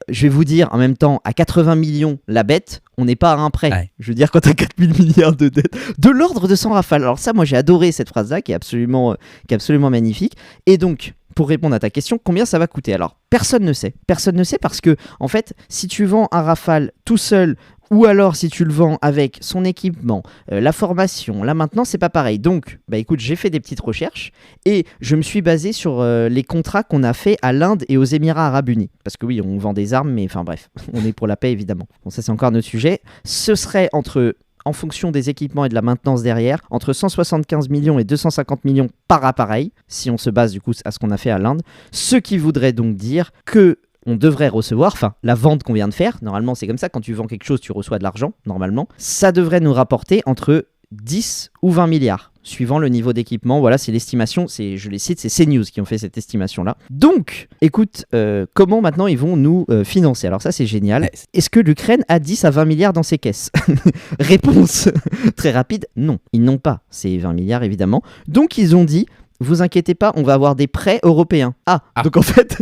Je vais vous dire, en même temps, à 80 millions la bête, on n'est pas à un prêt. Ouais. Je veux dire, quand t'as 4000 milliards de dettes. De l'ordre de 100 Rafale. Alors ça, moi, j'ai adoré cette phrase-là, qui est absolument magnifique. Et donc, pour répondre à ta question, combien ça va coûter? Alors, personne ne sait. Personne ne sait parce que, en fait, si tu vends un Rafale tout seul, ou alors si tu le vends avec son équipement, la formation, là maintenant, c'est pas pareil. Donc, écoute, j'ai fait des petites recherches et je me suis basé sur les contrats qu'on a fait à l'Inde et aux Émirats Arabes Unis. Parce que oui, on vend des armes, mais enfin bref, on est pour la paix évidemment. Bon, ça c'est encore notre sujet. Ce serait en fonction des équipements et de la maintenance derrière, entre 175 millions et 250 millions par appareil, si on se base du coup à ce qu'on a fait à l'Inde, ce qui voudrait donc dire que on devrait recevoir, enfin la vente qu'on vient de faire, normalement c'est comme ça, quand tu vends quelque chose tu reçois de l'argent, normalement, ça devrait nous rapporter entre 10 ou 20 milliards, suivant le niveau d'équipement. Voilà, c'est l'estimation, je les cite, c'est CNews qui ont fait cette estimation-là. Donc, écoute, comment maintenant ils vont nous financer? Alors ça, c'est génial. Est-ce que l'Ukraine a 10 à 20 milliards dans ses caisses? Réponse très rapide, non, ils n'ont pas ces 20 milliards, évidemment. Donc, ils ont dit, vous inquiétez pas, on va avoir des prêts européens. Donc en fait,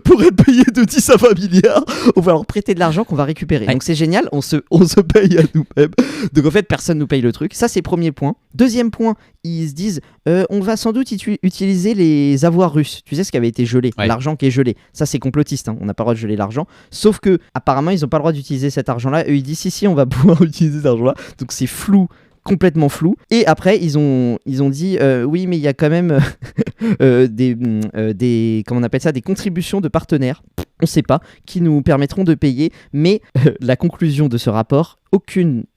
pour être payé de 10 à 20 milliards, on va leur prêter de l'argent qu'on va récupérer. Donc c'est génial, on se paye à nous-mêmes. Donc en fait, personne nous paye le truc. Ça, c'est premier point. Deuxième point, ils se disent, on va sans doute utiliser les avoirs russes. Tu sais ce qui avait été gelé, l'argent qui est gelé. Ça, c'est complotiste, hein. On n'a pas le droit de geler l'argent. Sauf que, apparemment, ils n'ont pas le droit d'utiliser cet argent-là. Eux, ils disent, si, on va pouvoir utiliser cet argent-là. Donc c'est flou, complètement flou. Et après, ils ont dit, oui, mais il y a quand même des comment on appelle ça, des contributions de partenaires, on ne sait pas, qui nous permettront de payer. Mais la conclusion de ce rapport,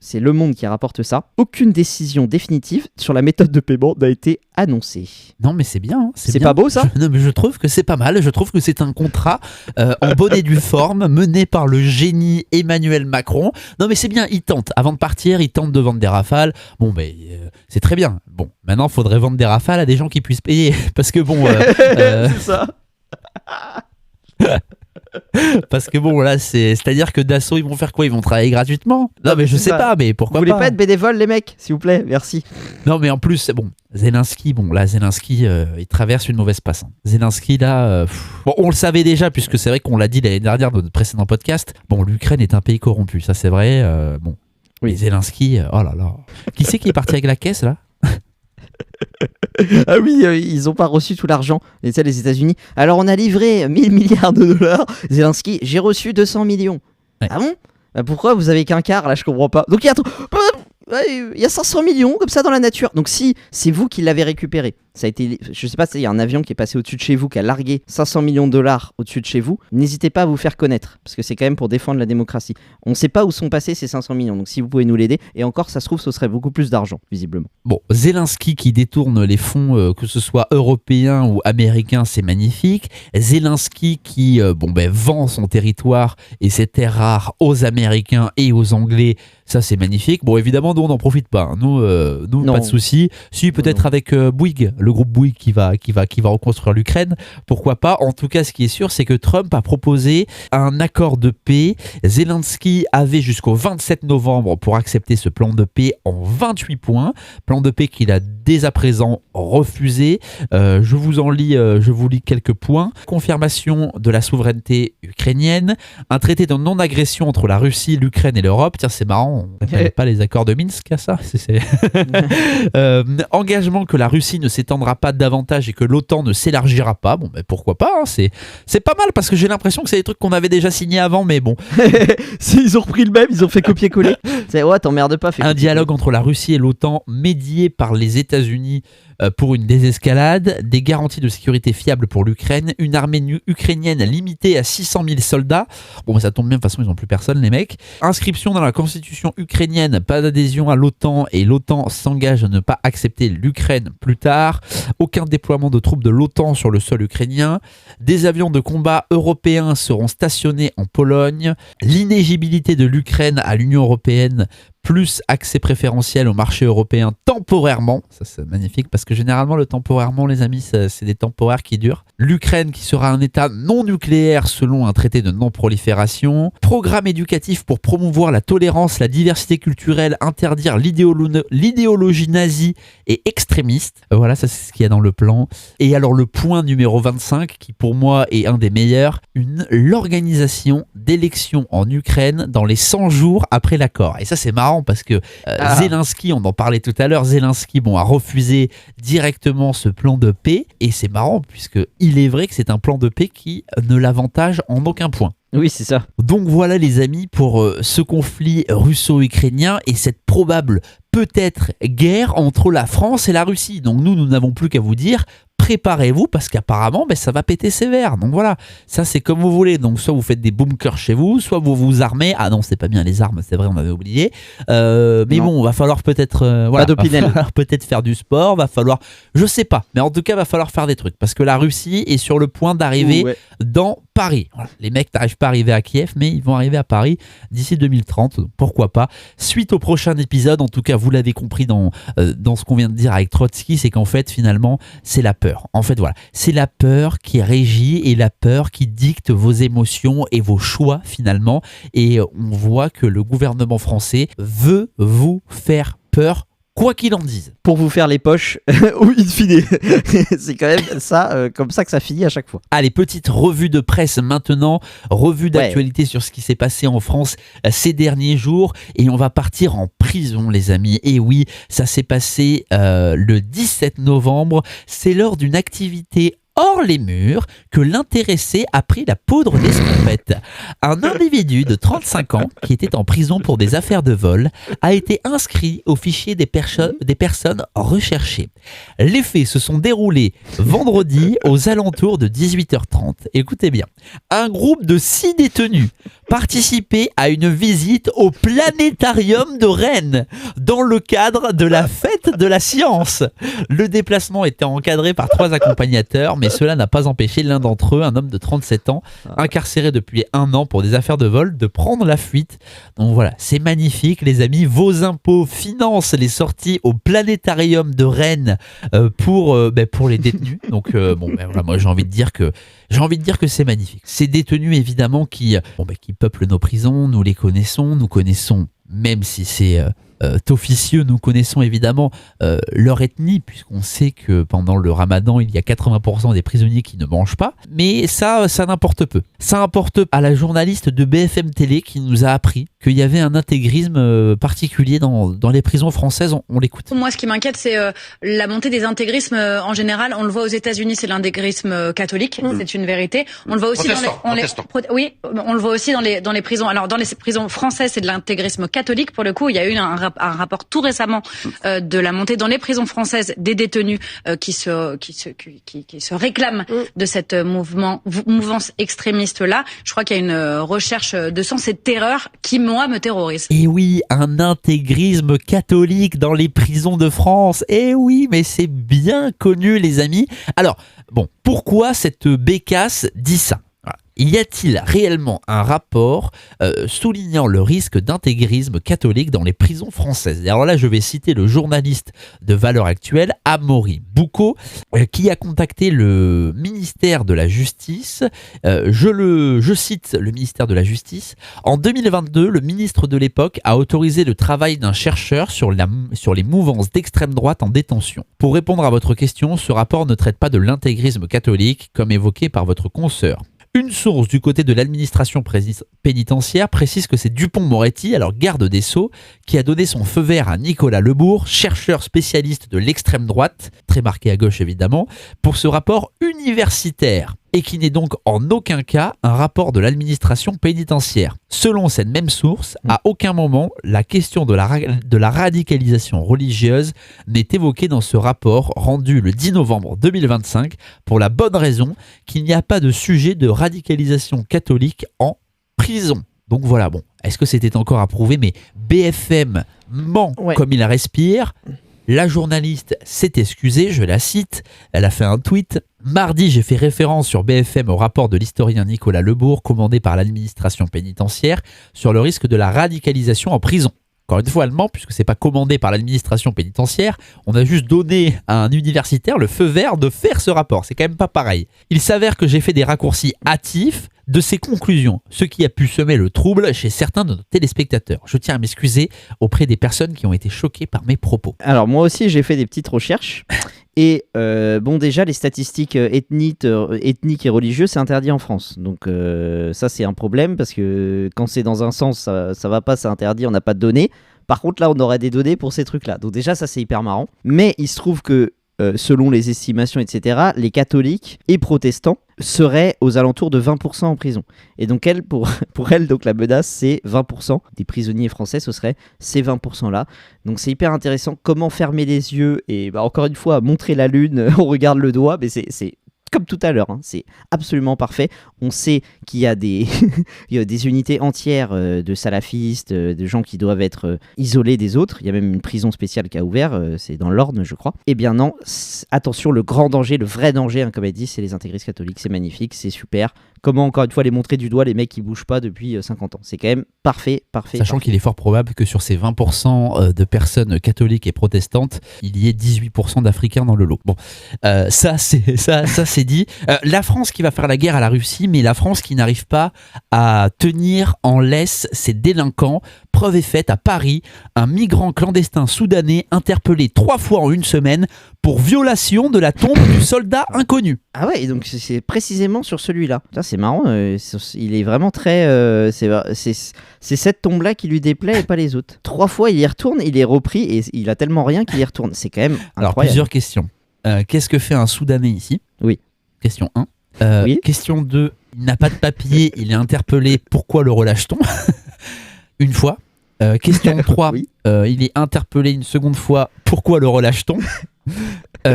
c'est Le Monde qui rapporte ça, aucune décision définitive sur la méthode de paiement n'a été annoncée. Non mais c'est bien, hein, c'est pas beau ça ? Non mais je trouve que c'est pas mal, je trouve que c'est un contrat en bonne et due forme, mené par le génie Emmanuel Macron. Non mais c'est bien, il tente, avant de partir, il tente de vendre des Rafales. Bon ben c'est très bien, bon maintenant il faudrait vendre des Rafales à des gens qui puissent payer, parce que bon... c'est ça. Parce que bon là c'est-à-dire que Dassault ils vont faire quoi? Ils vont travailler gratuitement? Non mais je sais pas, mais pourquoi pas? Vous voulez pas être bénévole les mecs, s'il vous plaît? Merci. Non mais en plus bon, Zelensky il traverse une mauvaise passe, hein. Zelensky là bon, on le savait déjà, puisque c'est vrai qu'on l'a dit l'année dernière dans notre précédent podcast. Bon, l'Ukraine est un pays corrompu, ça c'est vrai. Bon, oui. Zelensky, oh là là. Qui c'est qui est parti avec la caisse là? Ah oui, ils ont pas reçu tout l'argent, les États-Unis. Alors on a livré 1000 milliards de dollars. Zelensky, j'ai reçu 200 millions. Ouais. Ah bon? Pourquoi vous avez qu'un quart là? Je comprends pas. Donc il y a 500 millions comme ça dans la nature. Donc si c'est vous qui l'avez récupéré, ça a été, je sais pas, il y a un avion qui est passé au-dessus de chez vous, qui a largué 500 millions de dollars au-dessus de chez vous, n'hésitez pas à vous faire connaître, parce que c'est quand même pour défendre la démocratie. On ne sait pas où sont passés ces 500 millions, donc si vous pouvez nous l'aider, et encore ça se trouve ce serait beaucoup plus d'argent, visiblement. Bon, Zelensky qui détourne les fonds, que ce soit européens ou américains, c'est magnifique. Zelensky qui vend son territoire et ses terres rares aux Américains et aux Anglais, ça c'est magnifique. Bon, évidemment, nous on n'en profite pas, hein. Nous pas de soucis. Si, peut-être avec Bouygues, le groupe Bouygues qui va reconstruire l'Ukraine, pourquoi pas. En tout cas, ce qui est sûr, c'est que Trump a proposé un accord de paix. Zelensky avait jusqu'au 27 novembre pour accepter ce plan de paix en 28 points. Plan de paix qu'il a dès à présent refusé. Je vous lis quelques points. Confirmation de la souveraineté ukrainienne. Un traité de non-agression entre la Russie, l'Ukraine et l'Europe. Tiens, c'est marrant, on n'appelle pas les accords de Minsk à ça. Engagement que la Russie ne s'étendra pas davantage et que l'OTAN ne s'élargira pas. Bon, pourquoi pas, hein, c'est pas mal, parce que j'ai l'impression que c'est des trucs qu'on avait déjà signés avant, mais bon. Ils ont repris le même, ils ont fait copier-coller. Ouais, t'emmerdes pas. Un dialogue entre la Russie et l'OTAN médié par les États-Unis pour une désescalade, des garanties de sécurité fiables pour l'Ukraine, une armée ukrainienne limitée à 600 000 soldats. Bon, ça tombe bien, de toute façon, ils n'ont plus personne, les mecs. Inscription dans la constitution ukrainienne, pas d'adhésion à l'OTAN, et l'OTAN s'engage à ne pas accepter l'Ukraine plus tard. Aucun déploiement de troupes de l'OTAN sur le sol ukrainien. Des avions de combat européens seront stationnés en Pologne. L'inéligibilité de l'Ukraine à l'Union européenne, plus accès préférentiel au marché européen temporairement. Ça, c'est magnifique, parce que généralement, le temporairement, les amis, c'est des temporaires qui durent. L'Ukraine qui sera un État non nucléaire selon un traité de non-prolifération. Programme éducatif pour promouvoir la tolérance, la diversité culturelle, interdire l'idéologie nazie et extrémiste. Voilà, ça c'est ce qu'il y a dans le plan. Et alors le point numéro 25, qui pour moi est un des meilleurs, l'organisation d'élections en Ukraine dans les 100 jours après l'accord. Et ça c'est marrant, parce que Zelensky, on en parlait tout à l'heure, Zelensky a refusé directement ce plan de paix, et c'est marrant puisque il est vrai que c'est un plan de paix qui ne l'avantage en aucun point. Oui, c'est ça. Donc voilà les amis pour ce conflit russo-ukrainien et cette probable peut-être guerre entre la France et la Russie. Donc nous n'avons plus qu'à vous dire, préparez-vous, parce qu'apparemment ça va péter sévère. Donc voilà, ça c'est comme vous voulez. Donc soit vous faites des bunkers chez vous, soit vous vous armez. Ah non, c'est pas bien les armes, c'est vrai, on avait oublié. Mais non. Bon, va falloir peut-être va falloir peut-être faire du sport, va falloir, je sais pas, mais en tout cas va falloir faire des trucs, parce que la Russie est sur le point d'arriver dans Paris. Voilà. Les mecs n'arrivent pas à arriver à Kiev, mais ils vont arriver à Paris d'ici 2030, donc pourquoi pas. Suite au prochain épisode, en tout cas vous l'avez compris dans ce qu'on vient de dire avec Trotsky, c'est qu'en fait finalement c'est la peur. En fait voilà, c'est la peur qui régit et la peur qui dicte vos émotions et vos choix finalement, et on voit que le gouvernement français veut vous faire peur Quoi qu'il en dise. Pour vous faire les poches, ou in fine. C'est quand même ça, comme ça que ça finit à chaque fois. Allez, petite revue de presse maintenant, revue d'actualité sur ce qui s'est passé en France ces derniers jours. Et on va partir en prison, les amis. Et oui, ça s'est passé le 17 novembre. C'est lors d'une activité hors les murs que l'intéressé a pris la poudre d'escampette. Un individu de 35 ans qui était en prison pour des affaires de vol a été inscrit au fichier des personnes recherchées. Les faits se sont déroulés vendredi aux alentours de 18h30. Écoutez bien, un groupe de 6 détenus participait à une visite au planétarium de Rennes dans le cadre de la fête de la science. Le déplacement était encadré par 3 accompagnateurs, mais cela n'a pas empêché l'un d'entre eux, un homme de 37 ans, incarcéré depuis 1 an pour des affaires de vol, de prendre la fuite. Donc voilà, c'est magnifique les amis, vos impôts financent les sorties au planétarium de Rennes pour les détenus. Donc voilà, moi j'ai envie de dire que c'est magnifique. Ces détenus évidemment qui peuplent nos prisons, nous les connaissons, même si c'est officieux, nous connaissons évidemment leur ethnie, puisqu'on sait que pendant le ramadan, il y a 80% des prisonniers qui ne mangent pas. Mais ça n'importe peu. Ça importe à la journaliste de BFM Télé qui nous a appris qu'il y avait un intégrisme particulier dans les prisons françaises. On l'écoute. Moi, ce qui m'inquiète, c'est la montée des intégrismes en général. On le voit aux États-Unis, c'est l'intégrisme catholique, c'est une vérité. On le voit aussi on le voit aussi dans les prisons. Alors dans les prisons françaises, c'est de l'intégrisme catholique. Pour le coup, il y a eu un rapport tout récemment de la montée dans les prisons françaises des détenus qui se réclament de cette mouvance extrémiste là. Je crois qu'il y a une recherche de sens et de terreur qui moi me terrorise. Et oui, un intégrisme catholique dans les prisons de France. Et oui, mais c'est bien connu les amis. Alors, pourquoi cette bécasse dit ça ? Y a-t-il réellement un rapport soulignant le risque d'intégrisme catholique dans les prisons françaises ? Et alors là, je vais citer le journaliste de Valeurs Actuelles, Amaury Boucaud, qui a contacté le ministère de la Justice. Je cite le ministère de la Justice. En 2022, le ministre de l'époque a autorisé le travail d'un chercheur sur les mouvances d'extrême droite en détention. Pour répondre à votre question, ce rapport ne traite pas de l'intégrisme catholique, comme évoqué par votre consoeur. Une source du côté de l'administration pénitentiaire précise que c'est Dupond-Moretti, alors garde des Sceaux, qui a donné son feu vert à Nicolas Lebourg, chercheur spécialiste de l'extrême droite, très marqué à gauche évidemment, pour ce rapport universitaire, et qui n'est donc en aucun cas un rapport de l'administration pénitentiaire. Selon cette même source, à aucun moment la question de la radicalisation religieuse n'est évoquée dans ce rapport rendu le 10 novembre 2025 pour la bonne raison qu'il n'y a pas de sujet de radicalisation catholique en prison. Donc voilà, est-ce que c'était encore à prouver ? Mais BFM ment comme il respire. La journaliste s'est excusée, je la cite, elle a fait un tweet. Mardi, j'ai fait référence sur BFM au rapport de l'historien Nicolas Lebourg, commandé par l'administration pénitentiaire, sur le risque de la radicalisation en prison. Encore une fois, elle ment, puisque c'est pas commandé par l'administration pénitentiaire, on a juste donné à un universitaire le feu vert de faire ce rapport, c'est quand même pas pareil. Il s'avère que j'ai fait des raccourcis hâtifs de ces conclusions, ce qui a pu semer le trouble chez certains de nos téléspectateurs. Je tiens à m'excuser auprès des personnes qui ont été choquées par mes propos. Alors moi aussi j'ai fait des petites recherches et déjà les statistiques ethniques et religieuses c'est interdit en France. Donc ça c'est un problème parce que quand c'est dans un sens ça va pas, c'est interdit, on n'a pas de données. Par contre là on aurait des données pour ces trucs là. Donc déjà ça c'est hyper marrant. Mais il se trouve que selon les estimations, etc., les catholiques et protestants seraient aux alentours de 20% en prison. Et donc, pour elle, donc, la menace, c'est 20% des prisonniers français, ce serait ces 20%-là. Donc, c'est hyper intéressant. Comment fermer les yeux et, encore une fois, montrer la lune, on regarde le doigt, mais c'est comme tout à l'heure, c'est absolument parfait. On sait qu'il y a des unités entières de salafistes, de gens qui doivent être isolés des autres. Il y a même une prison spéciale qui a ouvert, c'est dans l'Orne, je crois. Eh bien non, attention, le grand danger, le vrai danger, comme elle dit, c'est les intégristes catholiques. C'est magnifique, c'est super. Comment, encore une fois, les montrer du doigt, les mecs qui bougent pas depuis 50 ans. C'est quand même parfait. Sachant qu'il est fort probable que sur ces 20% de personnes catholiques et protestantes, il y ait 18% d'Africains dans le lot. Ça c'est c'est dit. La France qui va faire la guerre à la Russie, mais la France qui n'arrive pas à tenir en laisse ses délinquants. Preuve est faite à Paris, un migrant clandestin soudanais interpellé 3 fois en une semaine pour violation de la tombe du soldat inconnu. Ah ouais, et donc c'est précisément sur celui-là. Putain, c'est marrant, il est vraiment très... c'est cette tombe-là qui lui déplaît et pas les autres. 3 fois, il y retourne, il est repris et il a tellement rien qu'il y retourne. C'est quand même incroyable. Alors, plusieurs questions. Qu'est-ce que fait un Soudanais ici ? Oui. Question 1. Oui. Question 2. Il n'a pas de papier, il est interpellé. Pourquoi le relâche-t-on ? Une fois. Question 3. Oui. Il est interpellé une seconde fois. Pourquoi le relâche-t-on ?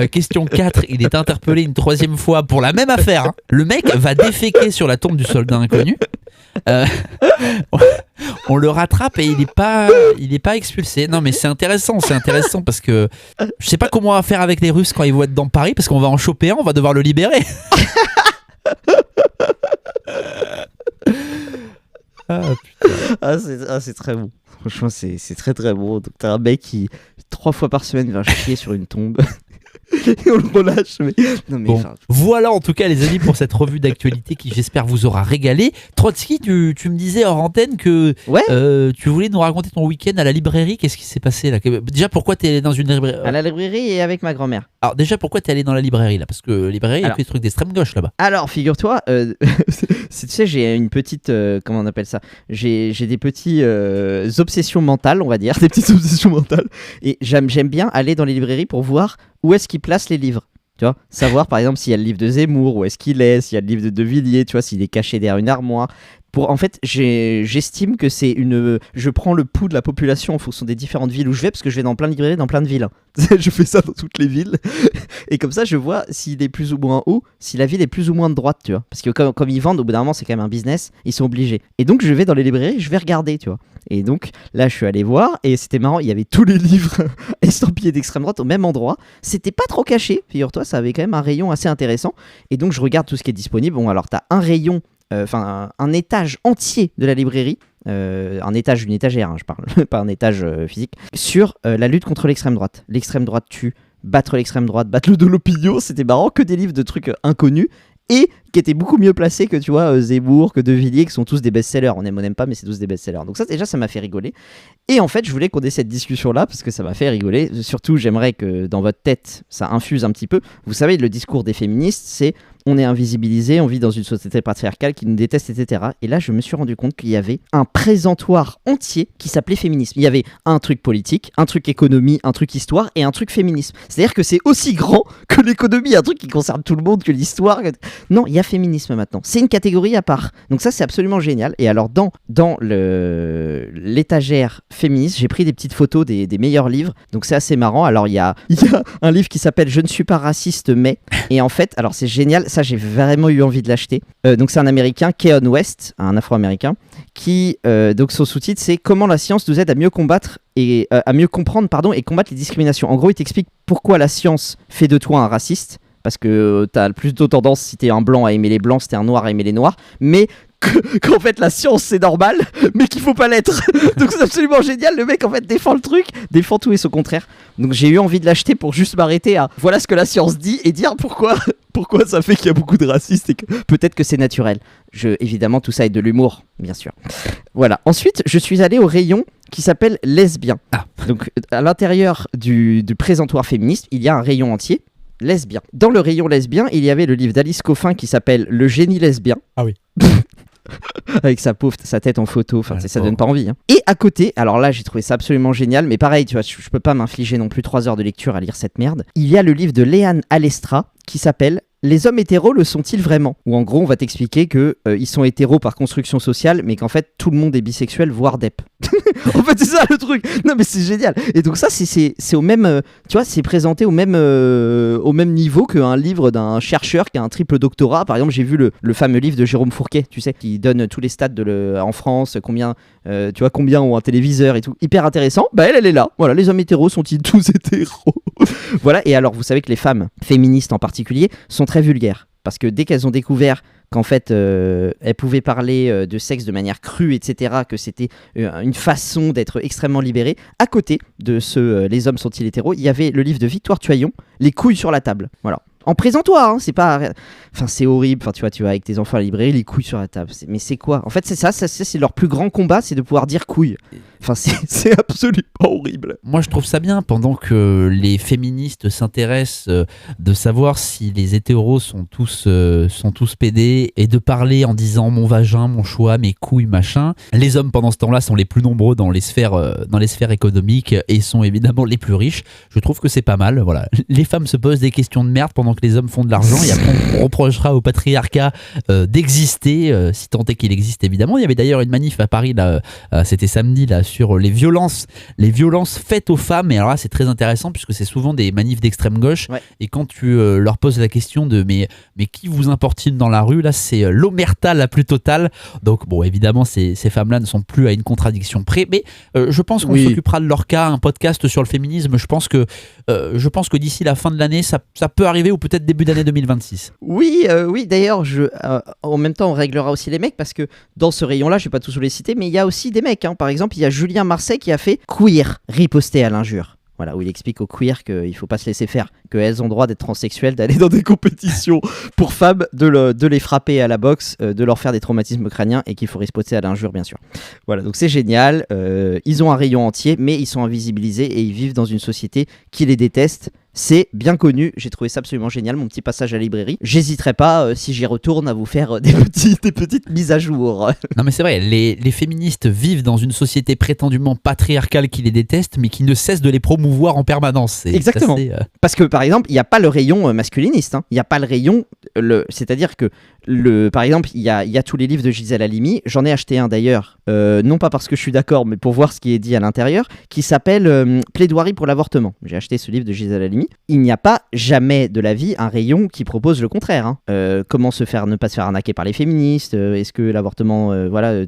Question 4. Il est interpellé une 3e fois pour la même affaire. Hein. Le mec va déféquer sur la tombe du soldat inconnu. On le rattrape et il est pas expulsé. Non mais c'est intéressant parce que je sais pas comment on va faire avec les Russes quand ils vont être dans Paris parce qu'on va en choper un, on va devoir le libérer. C'est très bon. Franchement, c'est très très bon. Donc t'as un mec qui 3 fois par semaine vient chier sur une tombe. Et on le relâche. Non, mais bon, voilà en tout cas les amis pour cette revue d'actualité qui j'espère vous aura régalé. Trotsky, tu me disais hors antenne que tu voulais nous raconter ton week-end à la librairie. Qu'est-ce qui s'est passé là ? Déjà pourquoi t'es allé dans une librairie ? À la librairie et avec ma grand-mère. Alors déjà pourquoi t'es allé dans la librairie là ? Parce que la librairie il y a que des trucs d'extrême gauche là-bas. Alors figure-toi, tu sais j'ai une petite comment on appelle ça ? J'ai des petits obsessions mentales on va dire, des petites obsessions mentales. Et j'aime bien aller dans les librairies pour voir où est-ce qu'ils placent les livres. Tu vois, savoir par exemple s'il y a le livre de Zemmour, où est-ce qu'il est, s'il y a le livre de De Villiers, tu vois, s'il est caché derrière une armoire. En fait, j'estime que c'est je prends le pouls de la population en fonction des différentes villes où je vais, parce que je vais dans plein de librairies, dans plein de villes. Je fais ça dans toutes les villes. Et comme ça, je vois s'il est plus ou moins haut, si la ville est plus ou moins de droite, tu vois. Parce que comme ils vendent, au bout d'un moment, c'est quand même un business, ils sont obligés. Et donc, je vais dans les librairies, je vais regarder, tu vois. Et donc, là, je suis allé voir, et c'était marrant, il y avait tous les livres estampillés d'extrême droite au même endroit. C'était pas trop caché, figure-toi, ça avait quand même un rayon assez intéressant. Et donc, je regarde tout ce qui est disponible. Bon, alors, t'as un rayon, un étage entier de la librairie, un étage, une étagère, hein, je parle, pas un étage physique, sur la lutte contre l'extrême droite. L'extrême droite tue, battre l'extrême droite, battre le de l'opinion, c'était marrant, que des livres de trucs inconnus, et qui étaient beaucoup mieux placés que, tu vois, Zemmour, que De Villiers, qui sont tous des best-sellers. On n'aime pas, mais c'est tous des best-sellers. Donc ça, déjà, ça m'a fait rigoler. Et en fait, je voulais qu'on ait cette discussion-là, parce que ça m'a fait rigoler. Surtout, j'aimerais que dans votre tête, ça infuse un petit peu. Vous savez, le discours des féministes, c'est on est invisibilisé, on vit dans une société patriarcale qui nous déteste, etc. Et là, je me suis rendu compte qu'il y avait un présentoir entier qui s'appelait féminisme. Il y avait un truc politique, un truc économie, un truc histoire et un truc féminisme. C'est-à-dire que c'est aussi grand que l'économie, un truc qui concerne tout le monde, que l'histoire. Non, il y a féminisme maintenant. C'est une catégorie à part. Donc ça, c'est absolument génial. Et alors, dans l'étagère féministe, j'ai pris des petites photos des meilleurs livres. Donc c'est assez marrant. Alors, il y a un livre qui s'appelle « Je ne suis pas raciste, mais ». Et en fait, alors c'est génial. Ça, j'ai vraiment eu envie de l'acheter. Donc c'est un Américain, Keon West, un Afro-Américain, qui, donc son sous-titre, c'est « Comment la science nous aide à mieux combattre et à mieux comprendre, et combattre les discriminations ». En gros, il t'explique pourquoi la science fait de toi un raciste. Parce que t'as plutôt tendance, si t'es un blanc, à aimer les blancs, si t'es un noir, à aimer les noirs. Mais qu'en fait, la science, c'est normal, mais qu'il faut pas l'être. Donc c'est absolument génial. Le mec, en fait, défend le truc, défend tout et son contraire. Donc j'ai eu envie de l'acheter pour juste m'arrêter à voilà ce que la science dit et dire pourquoi ça fait qu'il y a beaucoup de racistes et que peut-être que c'est naturel. Évidemment, tout ça est de l'humour, bien sûr. Voilà. Ensuite, je suis allé au rayon qui s'appelle lesbien. Donc à l'intérieur du présentoir féministe, il y a un rayon entier. Lesbien. Dans le rayon lesbien, il y avait le livre d'Alice Coffin qui s'appelle Le génie lesbien. Ah oui. Avec sa tête en photo, ça donne pas envie. Hein. Et à côté, alors là j'ai trouvé ça absolument génial, mais pareil, tu vois, je peux pas m'infliger non plus 3 heures de lecture à lire cette merde. Il y a le livre de Léane Alestra qui s'appelle Les hommes hétéros le sont-ils vraiment ? Où en gros on va t'expliquer que ils sont hétéros par construction sociale, mais qu'en fait tout le monde est bisexuel, voire dep. En fait c'est ça le truc. Non mais c'est génial. Et donc ça c'est au même, tu vois, c'est présenté au même niveau qu'un livre d'un chercheur qui a un triple doctorat. Par exemple j'ai vu le fameux livre de Jérôme Fourquet, tu sais, qui donne tous les stats en France, combien ont un téléviseur et tout. Hyper intéressant. Bah elle est là. Voilà, les hommes hétéros sont-ils tous hétéros ? Voilà. Et alors vous savez que les femmes féministes en particulier sont très vulgaires. Parce que dès qu'elles ont découvert qu'en fait elles pouvaient parler de sexe de manière crue, etc., que c'était une façon d'être extrêmement libérée, à côté de Les hommes sont-ils hétéros, il y avait le livre de Victoire Tuaillon, Les couilles sur la table. Voilà. En présentoir, hein, c'est pas... Enfin, c'est horrible. Enfin, tu vas avec tes enfants à la librairie, les couilles sur la table. Mais c'est quoi ? En fait, c'est ça, c'est leur plus grand combat, c'est de pouvoir dire couilles. Enfin, c'est absolument horrible. Moi, je trouve ça bien, pendant que les féministes s'intéressent de savoir si les hétéros sont tous pédés, et de parler en disant mon vagin, mon choix, mes couilles, machin. Les hommes, pendant ce temps-là, sont les plus nombreux dans les sphères économiques et sont évidemment les plus riches. Je trouve que c'est pas mal. Voilà. Les femmes se posent des questions de merde pendant que les hommes font de l'argent, et après on reprochera au patriarcat d'exister, si tant est qu'il existe évidemment. Il y avait d'ailleurs une manif à Paris, là, c'était samedi, là, sur les violences faites aux femmes. Et alors là, c'est très intéressant puisque c'est souvent des manifs d'extrême gauche. Ouais. Et quand tu leur poses la question de mais qui vous importune dans la rue, là, c'est l'omerta la plus totale. Donc bon, évidemment, ces femmes-là ne sont plus à une contradiction près. Mais je pense qu'on s'occupera de leur cas, un podcast sur le féminisme. Je pense que d'ici la fin de l'année, ça peut arriver, ou peut-être début d'année 2026. Oui, d'ailleurs, en même temps, on réglera aussi les mecs, parce que dans ce rayon-là, je vais pas tous les citer, mais il y a aussi des mecs. Hein. Par exemple, il y a Julien Marseille qui a fait queer, riposté à l'injure. Voilà, où il explique aux queer qu'il faut pas se laisser faire, qu'elles ont droit d'être transsexuelles, d'aller dans des compétitions pour femmes, de les frapper à la boxe, de leur faire des traumatismes crâniens, et qu'il faut riposter à l'injure, bien sûr. Voilà, donc c'est génial. Ils ont un rayon entier, mais ils sont invisibilisés et ils vivent dans une société qui les déteste. C'est bien connu, j'ai trouvé ça absolument génial, mon petit passage à la librairie. J'hésiterai pas, si j'y retourne, à vous faire des petites mises à jour. Non mais c'est vrai, les féministes vivent dans une société prétendument patriarcale qui les déteste, mais qui ne cesse de les promouvoir en permanence. Exactement. Parce que par exemple, il n'y a pas le rayon masculiniste, hein. Il n'y a pas le rayon... C'est-à-dire que, par exemple, il y a tous les livres de Gisèle Halimi. J'en ai acheté un d'ailleurs, non pas parce que je suis d'accord, mais pour voir ce qui est dit à l'intérieur, qui s'appelle Plaidoirie pour l'avortement. J'ai acheté ce livre de Gisèle Halimi. Il n'y a pas jamais de la vie un rayon qui propose le contraire. Hein. Comment ne pas se faire arnaquer par les féministes, est-ce que l'avortement,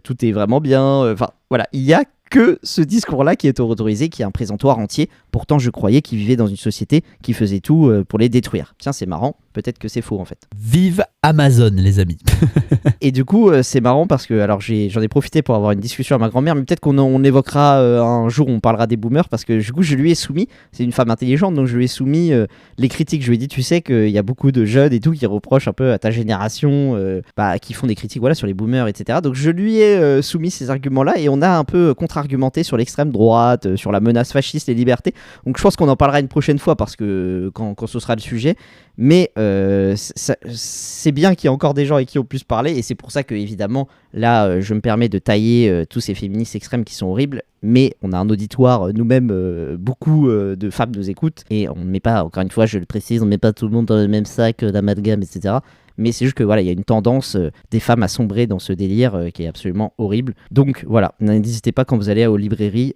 tout est vraiment bien. Enfin, voilà, il y a que ce discours-là qui est autorisé, qui est un présentoir entier. Pourtant, je croyais qu'ils vivaient dans une société qui faisait tout pour les détruire. Tiens, c'est marrant. Peut-être que c'est faux, en fait. Vive Amazon, les amis. Et du coup, c'est marrant parce que j'en ai profité pour avoir une discussion avec ma grand-mère, mais peut-être qu'on évoquera un jour où on parlera des boomers, parce que du coup, je lui ai soumis, c'est une femme intelligente, donc je lui ai soumis les critiques. Je lui ai dit, tu sais qu'il y a beaucoup de jeunes et tout qui reprochent un peu à ta génération, qui font des critiques sur les boomers, etc. Donc je lui ai soumis ces arguments-là, et on a un peu contre-argumenté sur l'extrême droite, sur la menace fasciste et liberté. Donc je pense qu'on en parlera une prochaine fois, parce que quand ce sera le sujet. Mais c'est bien qu'il y ait encore des gens avec qui on puisse parler, et c'est pour ça que, évidemment, là, je me permets de tailler tous ces féministes extrêmes qui sont horribles, mais on a un auditoire, nous-mêmes, beaucoup de femmes nous écoutent, et on ne met pas, encore une fois, je le précise, on ne met pas tout le monde dans le même sac d'amalgame, etc. Mais c'est juste que il y a une tendance des femmes à sombrer dans ce délire qui est absolument horrible. Donc voilà, n'hésitez pas quand vous allez aux librairies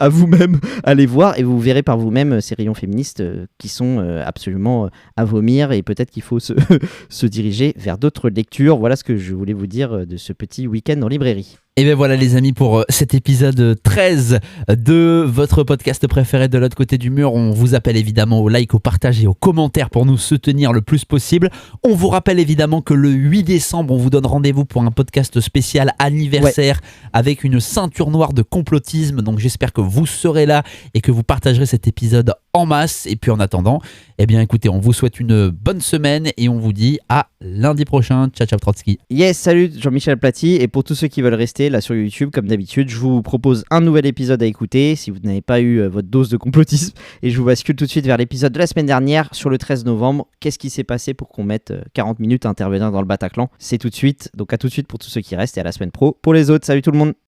à vous-même aller voir, et vous verrez par vous-même ces rayons féministes qui sont absolument à vomir, et peut-être qu'il faut se diriger vers d'autres lectures. Voilà ce que je voulais vous dire de ce petit week-end en librairie. Et bien voilà les amis, pour cet épisode 13 de votre podcast préféré de l'autre côté du mur. On vous appelle évidemment au like, au partage et aux commentaires pour nous soutenir le plus possible. On vous rappelle évidemment que le 8 décembre, on vous donne rendez-vous pour un podcast spécial anniversaire avec une ceinture noire de complotisme. Donc j'espère que vous serez là et que vous partagerez cet épisode en masse. Et puis en attendant, écoutez, on vous souhaite une bonne semaine et on vous dit à lundi prochain. Ciao ciao Trotsky. Yes, salut Jean-Michel Applaty. Et pour tous ceux qui veulent rester là sur YouTube, comme d'habitude, je vous propose un nouvel épisode à écouter si vous n'avez pas eu votre dose de complotisme, et je vous bascule tout de suite vers l'épisode de la semaine dernière sur le 13 novembre. Qu'est-ce qui s'est passé pour qu'on mette 40 minutes à intervenir dans le Bataclan? C'est tout de suite, donc à tout de suite pour tous ceux qui restent, et à la semaine pro pour les autres. Salut tout le monde.